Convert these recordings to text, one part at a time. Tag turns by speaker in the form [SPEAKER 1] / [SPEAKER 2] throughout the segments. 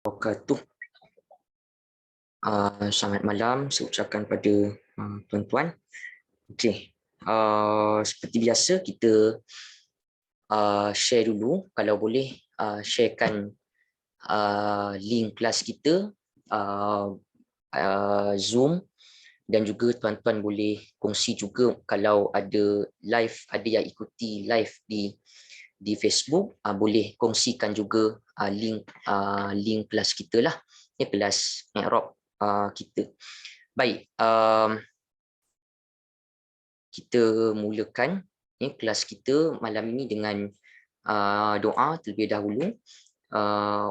[SPEAKER 1] Wabarakatuh. Selamat malam saya ucapkan pada tuan-tuan. Okey, seperti biasa kita share dulu, kalau boleh sharekan link kelas kita, Zoom, dan juga tuan-tuan boleh kongsi juga kalau ada live, ada yang ikuti live di Facebook, boleh kongsikan juga link kelas kita lah, kelas Mi'raj kita. Baik, kita mulakan kelas kita malam ini dengan doa terlebih dahulu.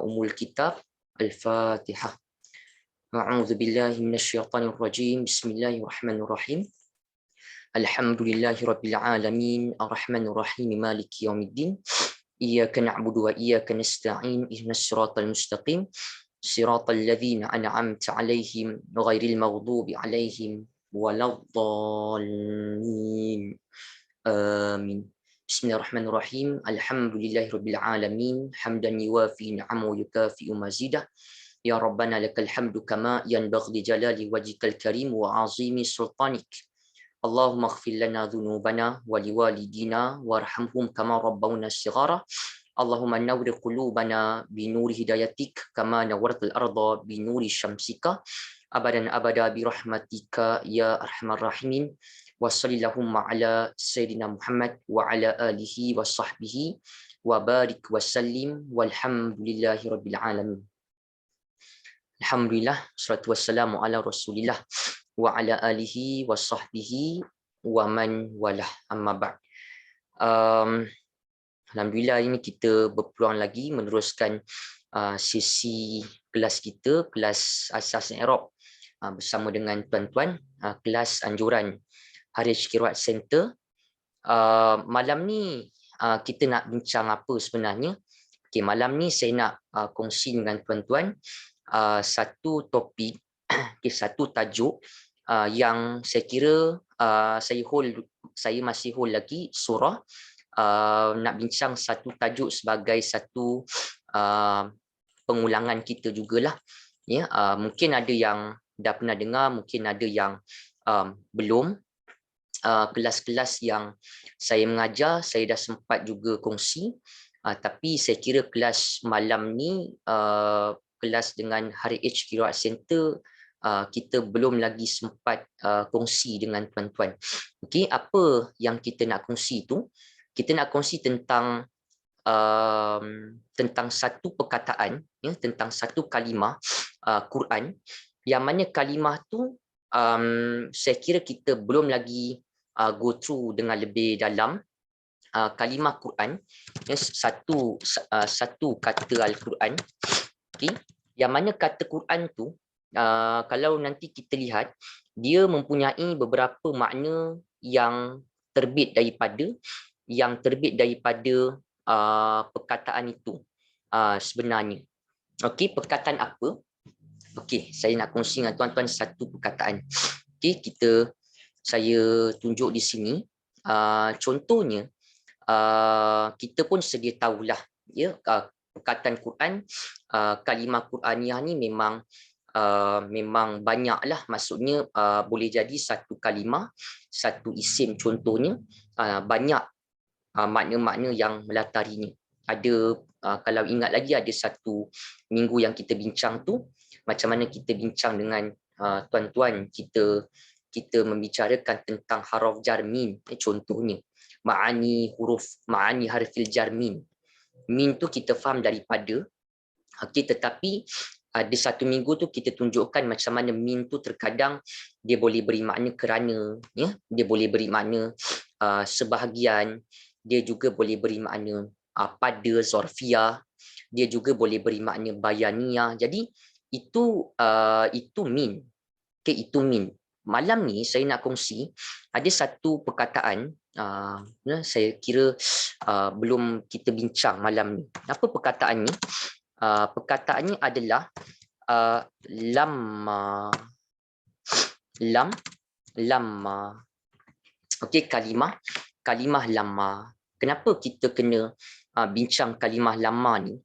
[SPEAKER 1] Ummul Kitab, Al-Fatihah. A'udzu billahi minasyaitonir rajim. Bismillahirrahmanirrahim. Alhamdulillahi rabbil alamin, arrahmanir rahim, maliki yaumiddin. Iyyaka na'budu wa iyyaka nasta'in. Ihdinas siratal mustaqim. Siratal ladzina an'amta 'alaihim ghairil maghdubi 'alaihim waladdallin. Amin. Bismillahirrahmanirrahim. Alhamdulillahirabbil alamin, hamdan yuwafi ni'amahu yukafi'u mazidah. Ya Rabbana lakal hamdu kama yanbaghi li jalali wajhikal karim wa 'azimi sultanik. Allahumma ighfir lana dhunubana wa liwalidina warhamhum kama rabbawna shighara. Allahumma nawwir qulubana bi nuri hidayatik kama nawwartal arda bi nuri syamsika abadan abada bi rahmatika ya arhamar rahimin. Wa sallallahu ala sayyidina Muhammad wa ala alihi wa sahbihi wa barik wa sallim walhamdulillahi rabbil alamin. Alhamdulillah, salatu wassalamu ala Rasulillah wa ala alihi wa sahbihi wa man walah, amma ba'd. Alhamdulillah, ini kita berpeluang lagi meneruskan sesi kelas kita, kelas Asas I'rab, bersama dengan tuan-tuan, kelas anjuran Harish Kirat Center. Malam ni kita nak bincang apa sebenarnya? Okay, malam ni saya nak kongsi dengan tuan-tuan satu topik, satu tajuk yang saya kira saya masih hold lagi surah. Nak bincang satu tajuk sebagai satu pengulangan kita jugalah. Ya, mungkin ada yang dah pernah dengar, mungkin ada yang belum. Kelas-kelas yang saya mengajar, saya dah sempat juga kongsi. Tapi saya kira kelas malam ni, kelas dengan Harish Kirat Center, kita belum lagi sempat kongsi dengan tuan-tuan. Okey, apa yang kita nak kongsi tu? Kita nak kongsi tentang satu perkataan, ya, tentang satu kalimah Quran, yang mana kalimah tu saya kira kita belum lagi go through dengan lebih dalam. Kalimah Quran, ya, satu kata Al-Quran, okay, yang mana kata Quran tu, kalau nanti kita lihat, dia mempunyai beberapa makna yang terbit daripada perkataan itu sebenarnya. Okey, perkataan apa? Okey, saya nak kongsi dengan tuan-tuan satu perkataan. Okey, saya tunjuk di sini. Contohnya, kita pun sedia tahulah, ya, perkataan Quran, kalimah Quraniah ni memang banyaklah, maksudnya boleh jadi satu kalimah, satu isim, contohnya banyak makna-makna yang melatarinya. Ada, kalau ingat lagi, ada satu minggu yang kita bincang tu, macam mana kita bincang dengan tuan-tuan, kita membicarakan tentang haraf jar min, contohnya ma'ani harfil jar min. Min tu kita faham daripada, tetapi ada satu minggu tu kita tunjukkan macam mana min tu terkadang dia boleh beri makna kerana, ya, dia boleh beri makna sebahagian, dia juga boleh beri makna pada, zorfiyah, dia juga boleh beri makna bayaniyah. Jadi itu min. Itu min. Malam ni saya nak kongsi ada satu perkataan, saya kira belum kita bincang malam ni. Apa perkataan ni? Perkataannya adalah lamma. Okey, kalimah lamma. Kenapa kita kena bincang kalimah lamma ni?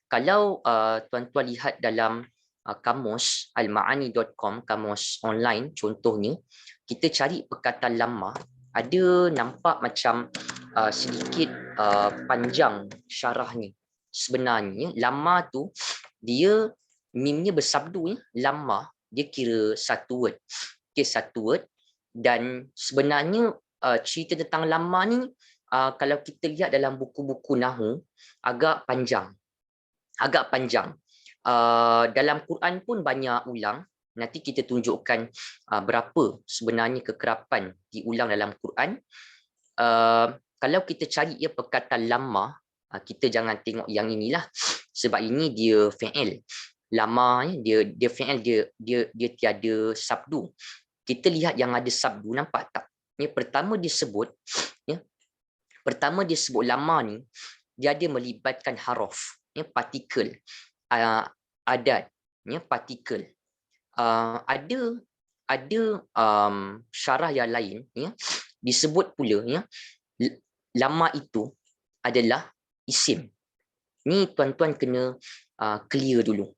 [SPEAKER 1] Kalau tuan-tuan lihat dalam kamus almaani.com, kamus online contohnya, kita cari perkataan lama, ada nampak macam sedikit panjang syarahnya. Sebenarnya lama tu dia mimnya bersabdu, lama dia kira satu word. Okay, satu word. Dan sebenarnya cerita tentang lama ni kalau kita lihat dalam buku-buku nahu agak panjang. Dalam Quran pun banyak ulang. Nanti kita tunjukkan berapa sebenarnya kekerapan diulang dalam Quran. Kalau kita cari perkataan lama, kita jangan tengok yang inilah, sebab ini dia fi'il. Lama dia fi'il, dia tiada sabdu. Kita lihat yang ada sabdu, nampak tak? Pertama disebut lama ni, dia ada melibatkan haraf, partikel, adat, partikel. Ada syarah yang lain disebut pula lama itu adalah isim. Ni tuan-tuan kena clear dulu,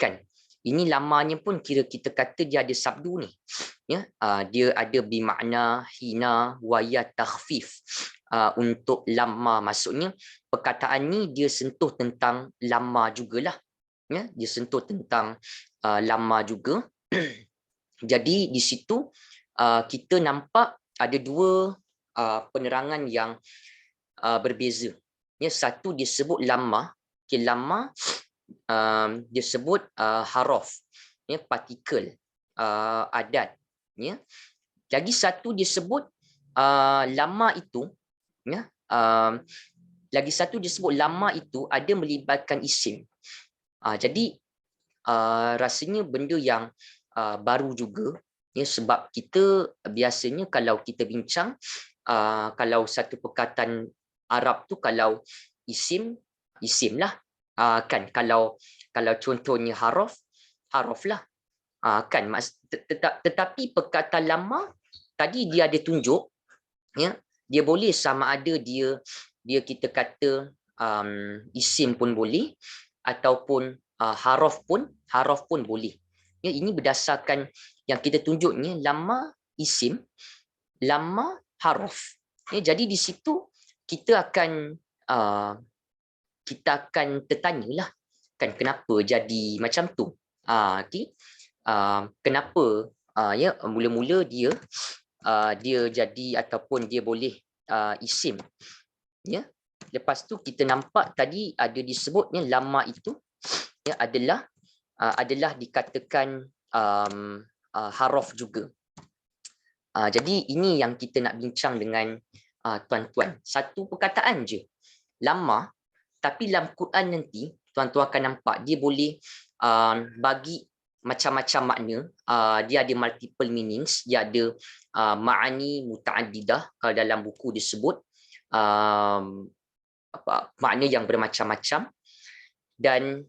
[SPEAKER 1] kan? Ini lamanya pun kira kita kata dia ada sabdu ni, dia ada bimakna hina waya takhfif. Untuk lama, maksudnya perkataan ni dia sentuh tentang lama jugalah, dia sentuh tentang lama juga. Jadi di situ kita nampak ada dua penerangan yang berbeza. Satu disebut lama, lama dia sebut haraf, partikel, adat. Lagi satu disebut lama itu, lagi satu disebut lama itu ada melibatkan isim. Jadi rasanya benda yang baru juga, sebab kita biasanya kalau kita bincang, kalau satu perkataan Arab tu kalau isim lah, kan? Kalau contohnya haraf lah, kan? Tetapi perkataan lama tadi dia ada tunjuk, dia boleh sama ada dia kita kata isim pun boleh, ataupun haraf pun boleh. Ini berdasarkan yang kita tunjuknya, lama isim, lama haraf. Jadi di situ kita akan tertanyalah, kan, kenapa jadi macam tu. Kenapa mula-mula dia jadi ataupun dia boleh isim. Lepas tu kita nampak tadi ada disebutnya lama itu adalah dikatakan haraf juga. Jadi ini yang kita nak bincang dengan tuan-tuan. Satu perkataan je, lama, tapi dalam Quran nanti tuan-tuan akan nampak dia boleh bagi macam-macam makna. Dia ada multiple meanings, dia ada ma'ani muta'addidah, kalau dalam buku disebut makna yang bermacam-macam. Dan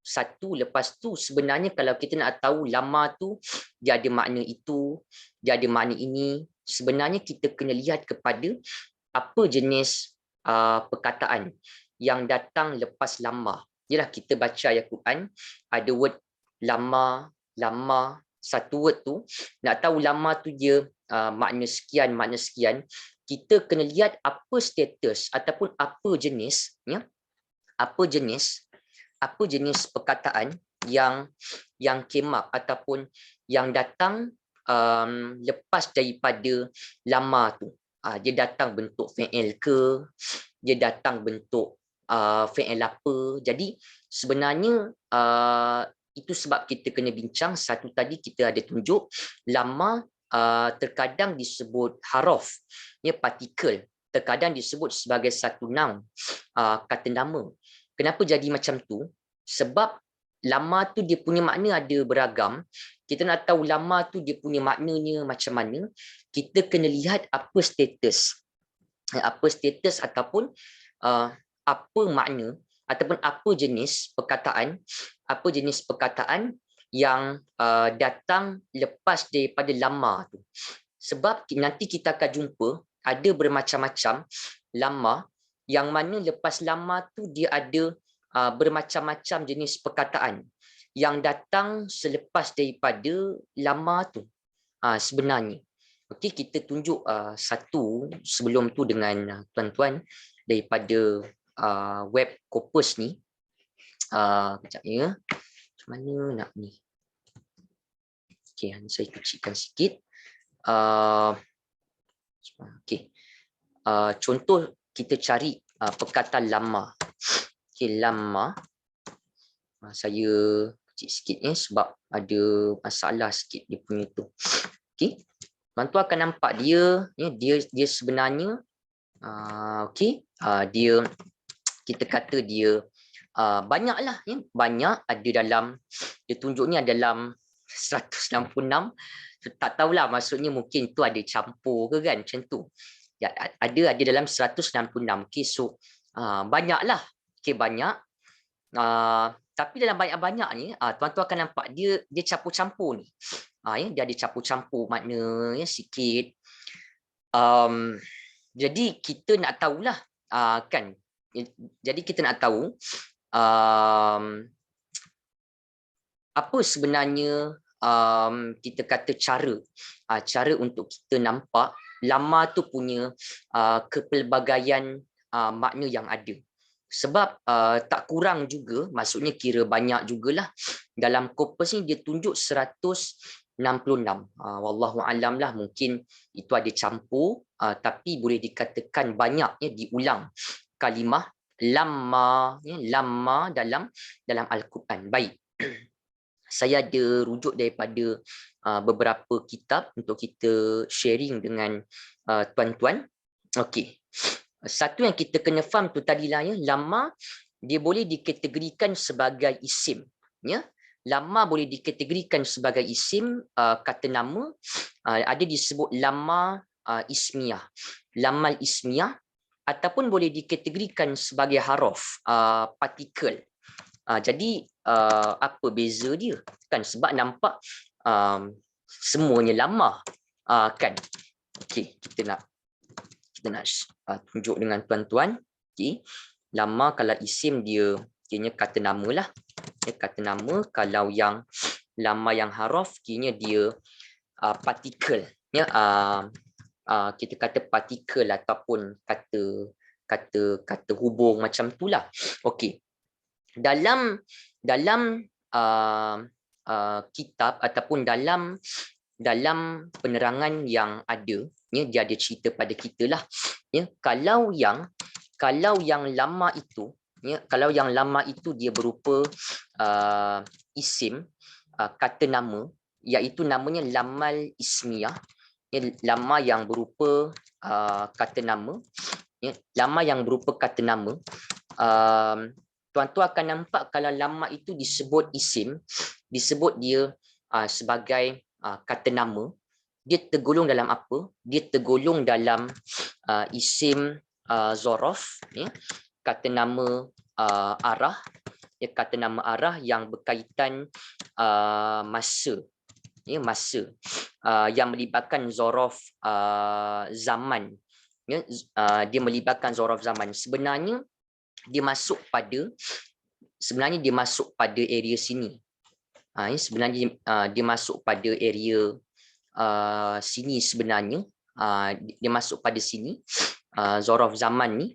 [SPEAKER 1] satu lepas tu sebenarnya kalau kita nak tahu lama tu dia ada makna itu, dia ada makna ini, sebenarnya kita kena lihat kepada apa jenis perkataan yang datang lepas lama. Yalah, kita baca ayat Quran, ada word lama, satu word tu, nak tahu lama tu dia makna sekian, kita kena lihat apa status ataupun apa jenis perkataan yang kemak ataupun yang datang lepas daripada lama tu. Dia datang bentuk fi'il ke, dia datang bentuk fi'il apa. Jadi sebenarnya itu sebab kita kena bincang. Satu tadi kita ada tunjuk lama terkadang disebut haraf, partikel, terkadang disebut sebagai satu noun, kata nama. Kenapa jadi macam tu? Sebab lama tu dia punya makna ada beragam. Kita nak tahu lama tu dia punya maknanya macam mana, kita kena lihat apa status ataupun apa makna ataupun apa jenis perkataan yang datang lepas daripada lama tu. Sebab nanti kita akan jumpa ada bermacam-macam lama, yang mana lepas lama tu dia ada bermacam-macam jenis perkataan yang datang selepas daripada lama tu sebenarnya. Okey, kita tunjuk satu sebelum tu dengan tuan-tuan daripada web Corpus ni. Kejap ya. Macam mana nak ni? Okey, saya kecilkan sikit. Okey. Contoh kita cari perkataan lama. Okey, lama. Saya kecil sikit sebab ada masalah sikit dia punya tu. Okey. Tuan-tuan akan nampak dia sebenarnya okey, dia kita kata dia banyaklah banyak ada dalam dia tunjuk ni dalam 166. Tak tahulah maksudnya mungkin tu ada campur ke kan macam tu. Ya, ada dalam 166. Okey, so banyaklah. Okey, banyak. Tapi dalam banyak-banyak ni tuan-tuan akan nampak dia campur-campur ni. Dia ada campur-campur makna sikit. Jadi kita nak tahulah kan. Jadi kita nak tahu apa sebenarnya kita kata cara untuk kita nampak lama tu punya kepelbagaian makna yang ada. Sebab tak kurang juga, maksudnya kira banyak jugalah dalam Corpus ni dia tunjuk 166. Wallahu alam lah, mungkin itu ada campur tapi boleh dikatakan banyaknya diulang kalimah lama dalam Al-Quran. Baik. Saya ada rujuk daripada beberapa kitab untuk kita sharing dengan tuan-tuan. Okey. Satu yang kita kena faham tu tadilah lama dia boleh dikategorikan sebagai isim ya. Lama boleh dikategorikan sebagai isim kata nama, ada disebut lama ismiyah. Lama ismiyah ataupun boleh dikategorikan sebagai haraf partikel. Jadi apa beza dia kan, sebab nampak semuanya lama kan. Okey, kita nak tunjuk dengan tuan-tuan. Okey, lama kalau isim dia kira kata nama lah. Kata nama. Kalau yang lama yang haraf kira dia partikel ya. Kita kata partikel ataupun kata hubung macam itulah. Okey. Dalam kitab ataupun dalam penerangan yang ada ya, dia ada cerita pada kita lah ya, kalau yang lama itu ya, kalau yang lama itu dia berupa isim kata nama, iaitu namanya lamal ismiyah ya, lama yang berupa kata nama ya, lama yang berupa kata nama. Tuan-tuan akan nampak kalau lama itu disebut isim, disebut dia sebagai kata nama, dia tergolong dalam apa? Dia tergolong dalam isim zorof ya, kata nama arah ya, kata nama arah yang berkaitan masa ya, masa yang melibatkan zorof zaman ya, dia melibatkan zorof zaman. Sebenarnya dia masuk pada area sini. Sebenarnya dia masuk pada area sini sebenarnya. Dia masuk pada sini zorof zaman ni.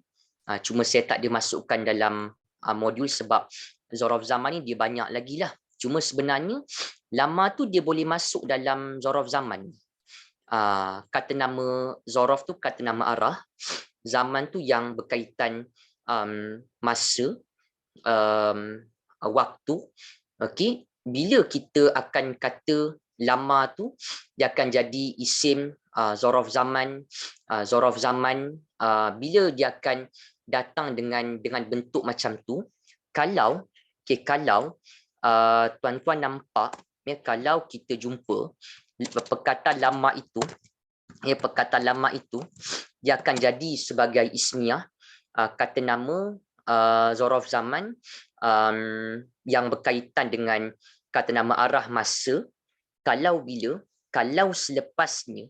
[SPEAKER 1] Cuma saya tak dimasukkan dalam modul sebab zorof zaman ni dia banyak lagi lah. Cuma sebenarnya lama tu dia boleh masuk dalam zorof zaman. Kata nama zorof tu kata nama arah, zaman tu yang berkaitan masa, waktu. Okey, bila kita akan kata lama tu dia akan jadi isim zorof zaman. Zorof zaman bila dia akan datang dengan bentuk macam tu, kalau tuan-tuan nampak ya, kalau kita jumpa perkataan lama itu ya, perkataan lama itu dia akan jadi sebagai ismiyah kata nama zorof zaman yang berkaitan dengan kata nama arah masa. Kalau selepasnya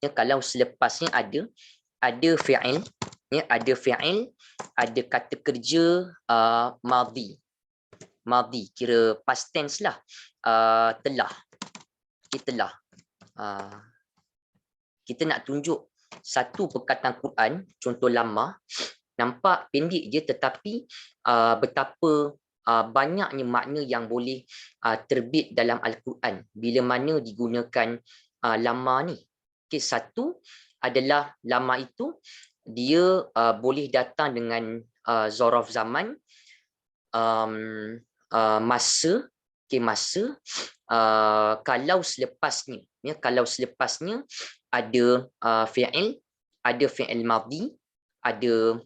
[SPEAKER 1] ya, kalau selepasnya ada fi'il Ya, ada fi'il, ada kata kerja madhi. Madhi kira past tense lah. Telah. Kita telah. Kita nak tunjuk satu perkataan Quran, contoh lama, nampak pendek je tetapi betapa banyaknya makna yang boleh terbit dalam Al-Quran bila mana digunakan lama ni. Okay, satu adalah lama itu dia boleh datang dengan zaraf zaman, masa, okay, masa. Kalau selepasnya, ya, kalau selepasnya ada fi'il, ada fi'il madhi, ada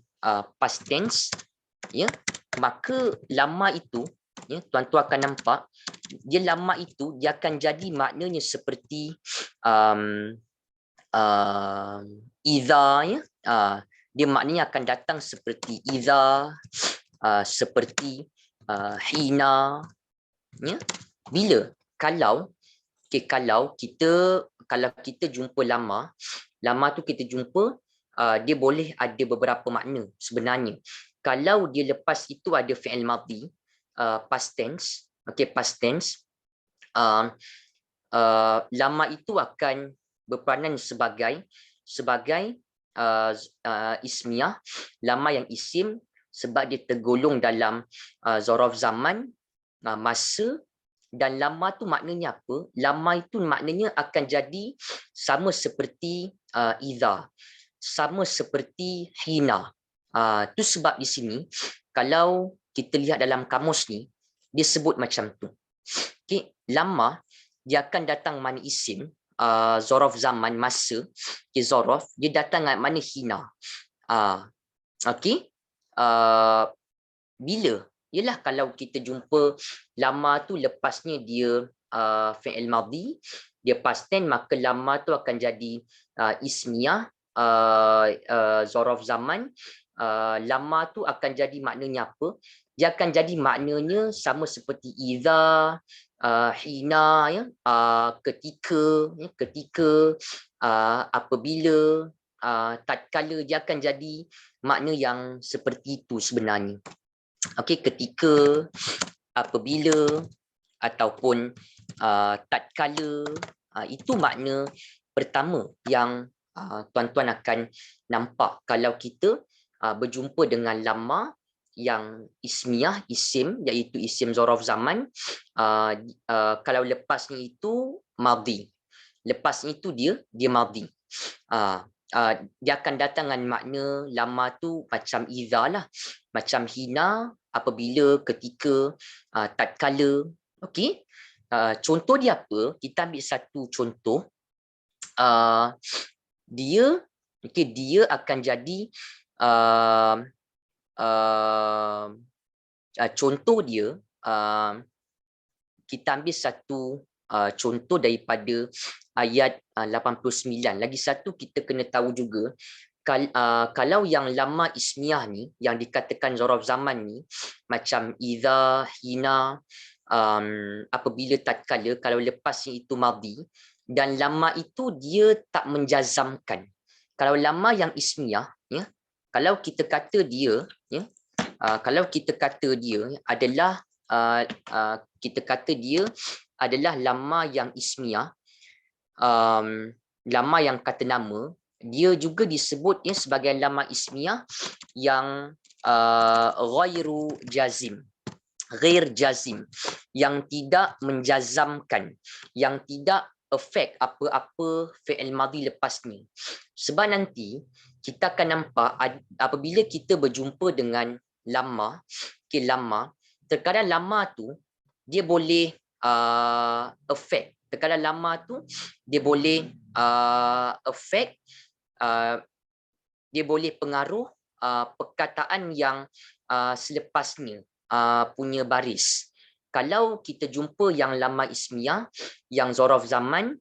[SPEAKER 1] past tense, ya, maka lama itu, ya, tuan-tuan akan nampak dia lama itu dia akan jadi maknanya seperti iza, ya. Dia maknanya akan datang seperti iza, seperti hina, ya. Bila kalau kita jumpa lama tu kita jumpa dia boleh ada beberapa makna sebenarnya. Kalau dia lepas itu ada fi'il madhi, past tense, okey, past tense, lama itu akan berperanan sebagai ismiyah, lama yang isim sebab dia tergolong dalam zaraf zaman, masa. Dan lama tu maknanya apa? Lama itu maknanya akan jadi sama seperti iza, sama seperti hina. Tu sebab di sini kalau kita lihat dalam kamus ni dia sebut macam tu. Okay, lama dia akan datang mana isim, zaraf zaman, masa. Okay, zaraf dia datang mana hina. Okay, bila? Yalah kalau kita jumpa lama tu lepasnya dia fi'il madhi, dia past tense, maka lama tu akan jadi ismiyah, zaraf zaman. Lama tu akan jadi maknanya apa? Dia akan jadi maknanya sama seperti iza, hina, ya, ketika, ya, ketika, apabila, tatkala, dia akan jadi makna yang seperti itu sebenarnya. Okey, ketika, apabila, ataupun tatkala, itu makna pertama yang tuan-tuan akan nampak kalau kita berjumpa dengan lama yang ismiyah, isim, iaitu isim zaraf zaman. Kalau lepasnya itu madhi, lepasnya itu dia madhi. Dia akan datang dengan makna lama tu macam iza lah, macam hina, apabila, ketika, tatkala. Okey, contoh dia apa? Kita ambil satu contoh. Dia akan jadi contoh dia, kita ambil satu contoh daripada ayat 89. Lagi satu kita kena tahu juga, kalau yang lama ismiyah ni, yang dikatakan zaraf zaman ni, macam iza, hina, apabila, tatkala, kalau lepasnya itu madhi, dan lama itu dia tak menjazamkan. Kalau lama yang ismiyah, ya, kalau kita kata dia, ya, kalau kita kata dia adalah lama yang ismiyah, lama yang kata nama, dia juga disebut, ya, sebagai lama ismiyah yang ghairu jazim, ghair jazim, yang tidak menjazamkan, yang tidak efek apa-apa fi'il madhi lepasnya. Sebab nanti kita akan nampak apabila kita berjumpa dengan lama, lama, terkadang lama tu dia boleh efek, terkadang lama tu dia boleh efek, dia boleh pengaruh perkataan yang selepasnya punya baris. Kalau kita jumpa yang lama ismiyah, yang zaraf zaman,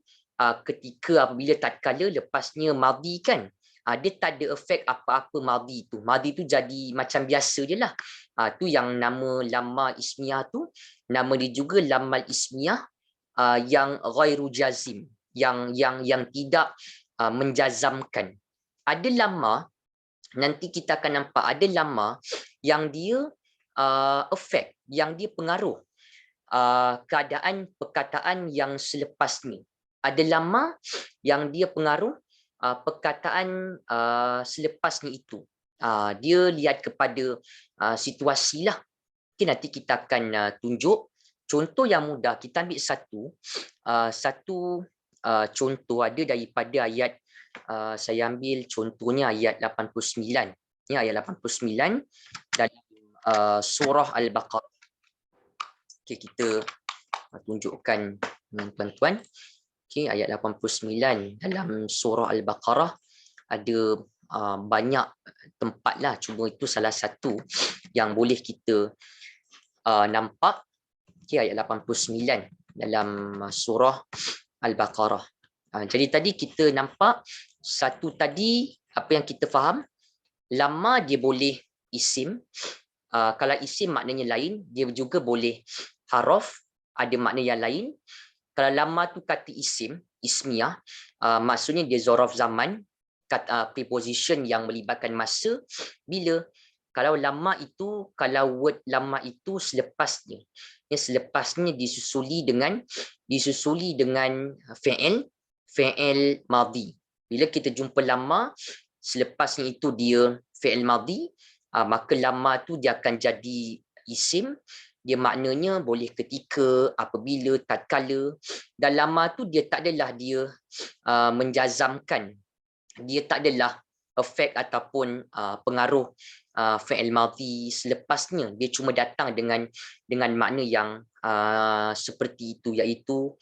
[SPEAKER 1] ketika, apabila, tatkala, lepasnya madhi kan, dia tak ada efek apa-apa madhi tu. Madhi tu jadi macam biasa je lah. Tu yang nama lama ismiyah tu, nama dia juga lama ismiyah yang ghairu jazim, yang tidak menjazamkan. Ada lama nanti kita akan nampak ada lama yang dia affect, yang dia pengaruh keadaan perkataan yang selepas ni. Ada lama yang dia pengaruh perkataan selepas ni itu. Dia lihat kepada situasi lah. Okay, nanti kita akan tunjuk contoh yang mudah. Kita ambil satu contoh ada daripada ayat, saya ambil contohnya ayat 89. Ini ayat 89 dalam surah Al-Baqarah. Okay, kita tunjukkan dengan tuan-tuan. Okay, ayat 89 dalam surah Al-Baqarah ada banyak tempat lah. Cuma itu salah satu yang boleh kita nampak. Okay, ayat 89 dalam surah Al-Baqarah. Jadi tadi kita nampak satu tadi apa yang kita faham, lama dia boleh isim. Kalau isim maknanya lain, dia juga boleh haraf, ada makna yang lain. Kalau lama tu kata isim, ismiyah, maksudnya dia zorof zaman, kata preposition yang melibatkan masa. Bila kalau lama itu, kalau word lama itu selepasnya, selepasnya disusuli dengan fi'il madhi. Bila kita jumpa lama, selepasnya itu dia fi'il madhi, maka lama tu dia akan jadi isim. Dia maknanya boleh ketika, apabila, tatkala. Dan lama tu dia tak adalah dia menjazamkan, dia tak adalah efek ataupun pengaruh fi'il madhi selepasnya. Dia cuma datang dengan makna yang seperti itu, iaitu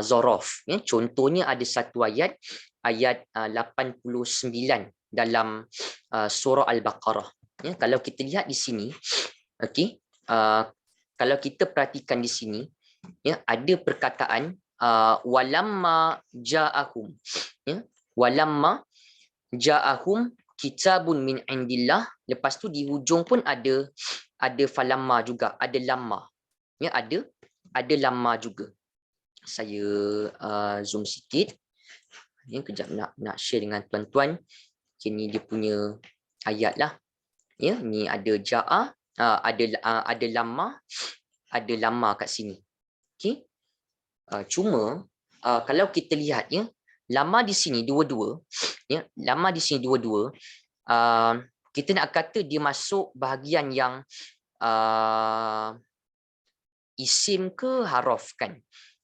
[SPEAKER 1] zorof. Contohnya ada satu ayat 89 dalam surah Al-Baqarah. Kalau kita lihat di sini, okey, kalau kita perhatikan di sini, ada perkataan walamma ja'ahum, walamma ja'ahum kitabun min indillah. Lepas tu di hujung pun ada falamma juga, ada lama, ada lama juga. Saya zoom sikit, kejap nak share dengan tuan-tuan. Ini dia punya ayat lah. Ni ada ja'a, ada lama kat sini. Okay. Cuma kalau kita lihat lama di sini dua-dua, lama di sini dua-dua, kita nak kata dia masuk bahagian yang isim ke haraf kan.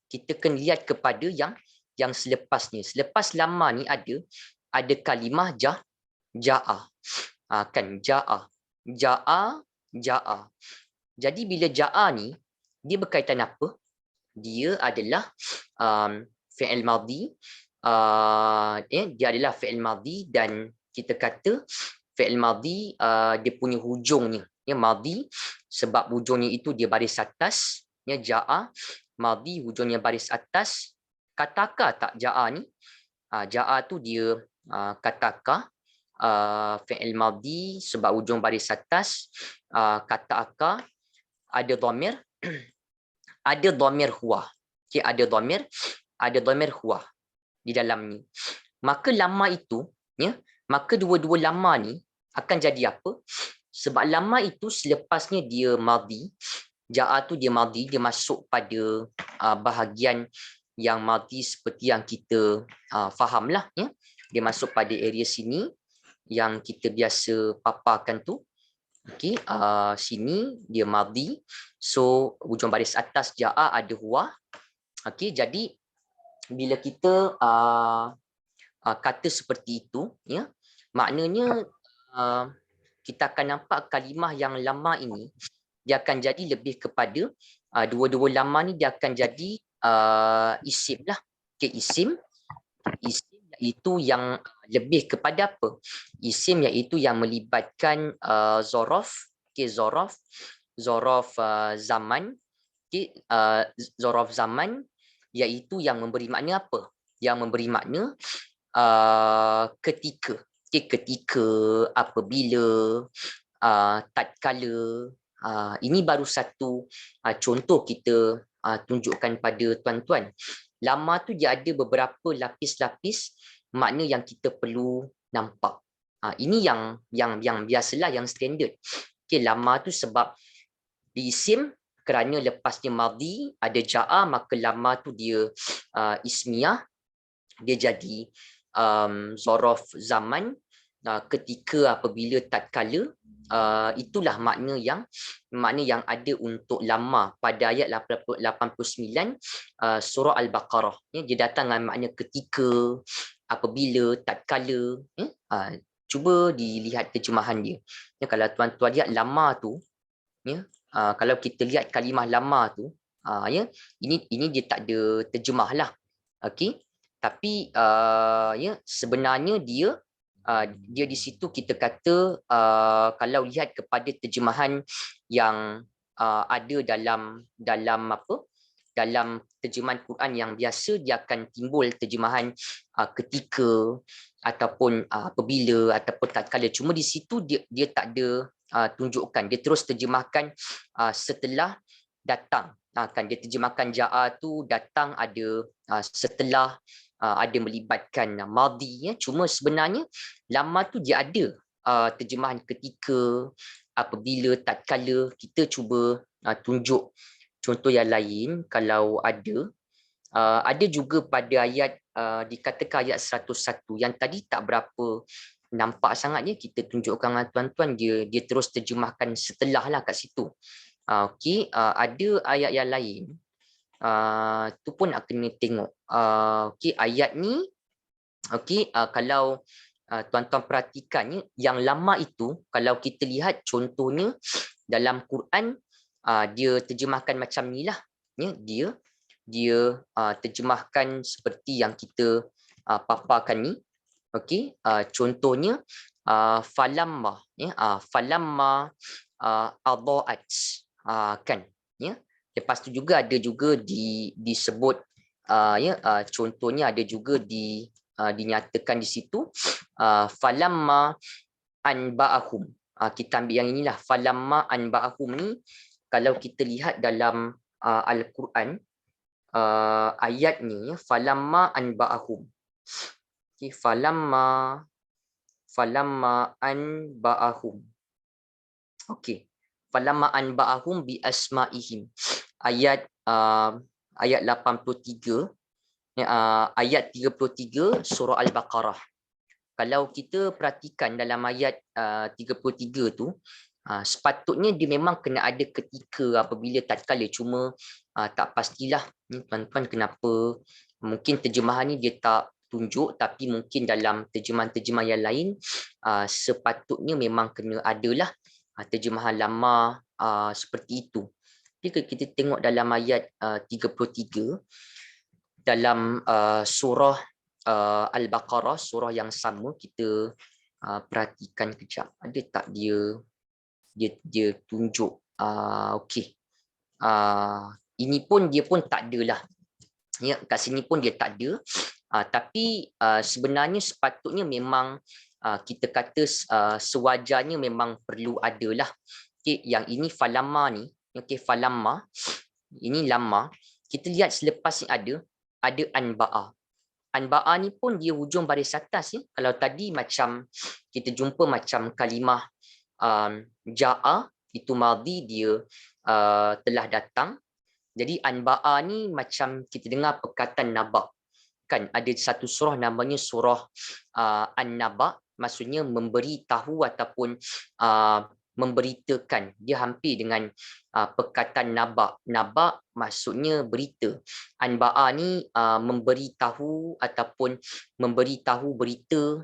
[SPEAKER 1] Kita kena lihat kepada yang selepasnya. Selepas lama ni ada kalimah ja'a. Kan ja'a. Jadi bila ja'a ni dia berkaitan apa? Dia adalah fi'il madhi. Dia adalah fi'il madhi, dan kita kata fi'il madhi dia punya hujungnya madhi, sebab hujungnya itu dia baris atas. Ja'a madhi, hujungnya baris atas. Kataka tak ja'a ni? Ja'a tu dia kataka, fi'il madhi sebab hujung baris atas. Kata aka ada dhamir ada dhamir huwa. Okay, ada dhamir huwa di dalam ni. Maka lama itu, maka dua-dua lama ni akan jadi apa? Sebab lama itu selepasnya dia madhi, ja'a tu dia madhi, dia masuk pada bahagian yang madhi seperti yang kita fahamlah. Dia masuk pada area sini yang kita biasa paparkan tu. Okay, sini dia madhi. So hujung baris atas ja'a ada huwa. Okay, jadi bila kita kata seperti itu, maknanya kita akan nampak kalimah yang lama ini dia akan jadi lebih kepada dua-dua lama ni dia akan jadi isim lah. Okay, isim iaitu yang lebih kepada apa? Isim iaitu yang melibatkan zorof, okay, zorof zaman, okay, zorof zaman iaitu yang memberi makna apa? Yang memberi makna ketika, okay, ketika, apabila, tatkala. Ini baru satu contoh kita tunjukkan pada tuan-tuan. Lama tu dia ada beberapa lapis-lapis makna yang kita perlu nampak. Ini yang biasalah, yang standard. Okay, lama tu sebab di isim, kerana lepasnya madhi ada ja'a, maka lama tu dia ismiyah, dia jadi zorof zaman, ketika, apabila, tatkala. Itulah makna yang ada untuk lama pada ayat 89 surah Al-Baqarah. Dia datang dengan makna ketika, apabila, tatkala. Cuba dilihat terjemahan dia. Kalau tuan-tuan lihat lama tu, kalau kita lihat kalimah lama tu, ini dia tak ada terjemah lah. Okey, tapi sebenarnya dia di situ kita kata, kalau lihat kepada terjemahan yang ada dalam terjemahan Quran yang biasa, dia akan timbul terjemahan ketika, ataupun apabila, ataupun tatkala. Cuma di situ dia tak ada tunjukkan, dia terus terjemahkan setelah datang. Kan dia terjemahkan ja'a tu datang, ada setelah, ada melibatkan madhi. Cuma sebenarnya lama tu dia ada terjemahan ketika, apabila, tatkala. Kita cuba tunjuk contoh yang lain kalau ada. Ada juga pada ayat, dikatakan ayat 101 yang tadi tak berapa nampak sangatnya, kita tunjukkan dengan tuan-tuan, dia terus terjemahkan setelah lah kat situ. Okey, ada ayat yang lain, tu pun nak kena tengok. Okey, ayat ni, okey, kalau tuan-tuan perhatikannya, yang lama itu kalau kita lihat contohnya dalam Quran, dia terjemahkan macam ni lah. Dia terjemahkan seperti yang kita paparkan ni. Okey, contohnya falamma, falamma adaat, kan, lepas tu juga ada juga disebut, contohnya ada juga dinyatakan di situ, falamma anba'ahum. Kita ambil yang inilah, falamma anba'ahum ni, kalau kita lihat dalam Al-Quran, ayat ni, falamma anba'ahum. Okay, falamma anba'ahum. Okey, falamma anba'ahum bi asma'ihim. Ayat 83, ayat 33 surah Al-Baqarah. Kalau kita perhatikan dalam ayat 33 tu, sepatutnya dia memang kena ada ketika, apabila, tatkala. Cuma tak pastilah tuan-tuan kenapa, mungkin terjemahan ni dia tak tunjuk, tapi mungkin dalam terjemahan-terjemahan yang lain sepatutnya memang kena adalah terjemahan lama seperti itu. Jika kita tengok dalam ayat 33 dalam surah Al-Baqarah, surah yang sama, kita perhatikan kejap, ada tak dia tunjuk. Okey, ini pun dia pun tak adalah. Kat sini pun dia tak ada. Tapi sebenarnya sepatutnya memang kita kata sewajarnya memang perlu adalah. Okay, yang ini falamma ni, okay, falamma ini lama. Kita lihat selepas ni ada anba'a. Anba'a ni pun dia hujung baris atas. Kalau tadi macam kita jumpa macam kalimah ja'a, itu madhi, dia telah datang. Jadi anba'a ni macam kita dengar perkataan naba'. Kan ada satu surah namanya surah An-Naba', maksudnya memberi tahu ataupun memberitakan. Dia hampir dengan perkataan naba'. Naba' maksudnya berita. Anba'a ni memberi tahu ataupun memberi tahu berita.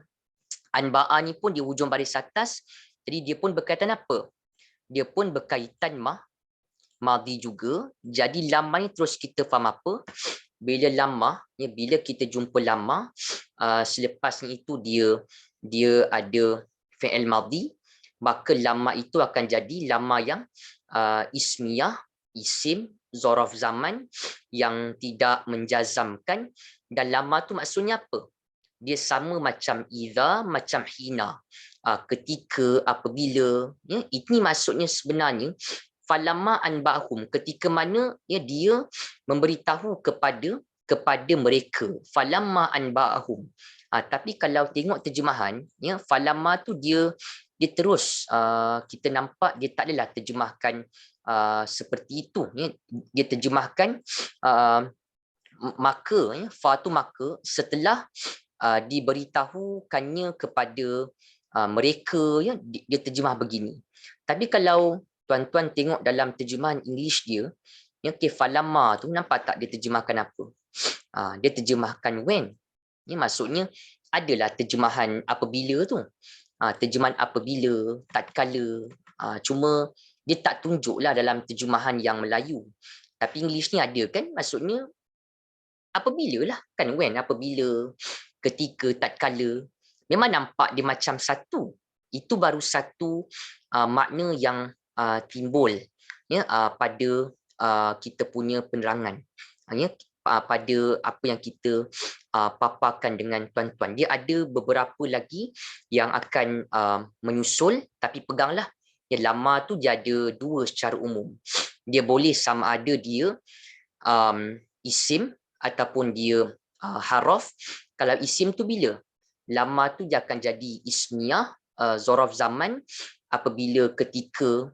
[SPEAKER 1] Anba'a ni pun di hujung baris atas. Jadi dia pun berkaitan apa? Dia pun berkaitan madhi juga. Jadi lama ni terus kita faham apa? Bila lama, bila kita jumpa lama, selepasnya itu dia ada fi'il madhi, maka lama itu akan jadi lama yang ismiyah, isim, zaraf zaman, yang tidak menjazamkan. Dan lama tu maksudnya apa? Dia sama macam idza, macam hina, ketika, apabila. Ini maksudnya sebenarnya falamma anba'hum, ketika mana dia memberitahu kepada mereka. Falamma anba'ahum. Tapi kalau tengok terjemahan, ya, falamma tu dia terus kita nampak dia tak adalah terjemahkan seperti itu, ya. Dia terjemahkan maka, ya, fa tu maka setelah diberitahukannya kepada mereka, ya, dia terjemah begini. Tapi kalau tuan-tuan tengok dalam terjemahan English dia, ya, falamma tu nampak tak dia terjemahkan apa? Dia terjemahkan when. Ini maksudnya adalah terjemahan apabila tu. Terjemahan apabila, tatkala. Cuma dia tak tunjuklah dalam terjemahan yang Melayu. Tapi English ni ada kan, maksudnya apabila lah kan, when, apabila, ketika, tatkala. Memang nampak dia macam satu. Itu baru satu makna yang timbul, ya, pada kita punya penerangan, ya, pada apa yang kita paparkan dengan tuan-tuan. Dia ada beberapa lagi yang akan menyusul, tapi peganglah yang lama tu dia ada dua secara umum. Dia boleh sama ada dia isim ataupun dia haraf. Kalau isim tu bila? Lama tu dia akan jadi ismiyah, zaraf zaman, apabila, ketika,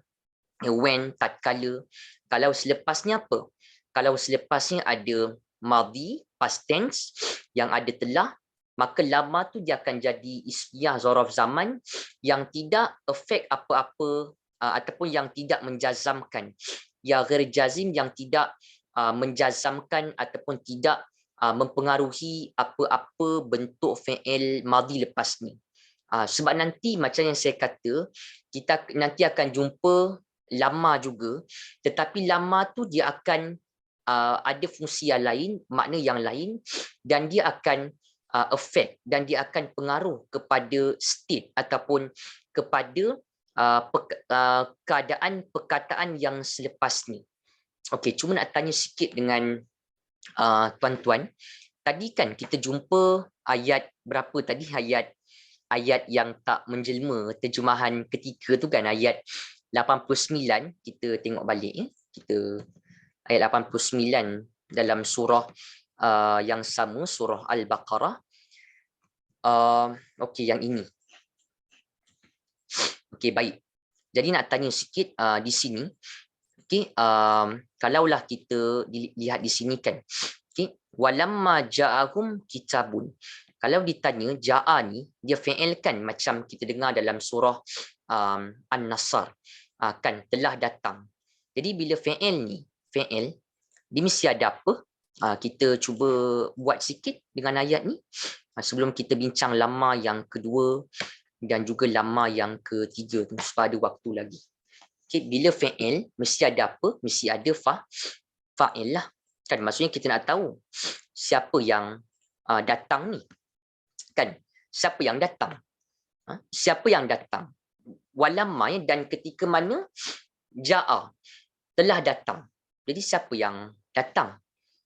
[SPEAKER 1] when, tatkala. Kalau selepasnya apa? Kalau selepasnya ada madhi, past tense, yang ada telah, maka lama tu dia akan jadi ismiyah zaraf zaman yang tidak efek apa-apa ataupun yang tidak menjazamkan. Ya ghair jazim, yang tidak menjazamkan ataupun tidak mempengaruhi apa-apa bentuk fi'il madhi lepas ni. Sebab nanti macam yang saya kata, kita nanti akan jumpa lama juga, tetapi lama tu dia akan ada fungsi yang lain, makna yang lain, dan dia akan efek dan dia akan pengaruh kepada state ataupun kepada keadaan perkataan yang selepas ni. Okey, cuma nak tanya sikit dengan tuan-tuan. Tadi kan kita jumpa ayat berapa tadi? Ayat yang tak menjelma, terjemahan ketika tu kan, ayat 89. Kita tengok balik, ya. Kita ayat 89 dalam surah yang sama, surah Al-Baqarah. Okey, yang ini. Okey, baik. Jadi nak tanya sikit di sini. Okey, kalaulah kita lihat di sini kan. Okey, walamma ja'ahum kitabun. Kalau ditanya ja'a ni dia fi'il kan, macam kita dengar dalam surah An-Nasr, kan, telah datang. Jadi bila fi'il ni, fi'il dia mesti ada apa? Kita cuba buat sikit dengan ayat ni sebelum kita bincang lama yang kedua dan juga lama yang ketiga tu, supaya ada waktu lagi. Okay, bila fi'il mesti ada apa? Mesti ada fa'il lah. Kan, maksudnya kita nak tahu siapa yang datang ni. Kan, siapa yang datang? Siapa yang datang? Walamma, dan ketika mana? Ja'a, telah datang. Jadi siapa yang datang?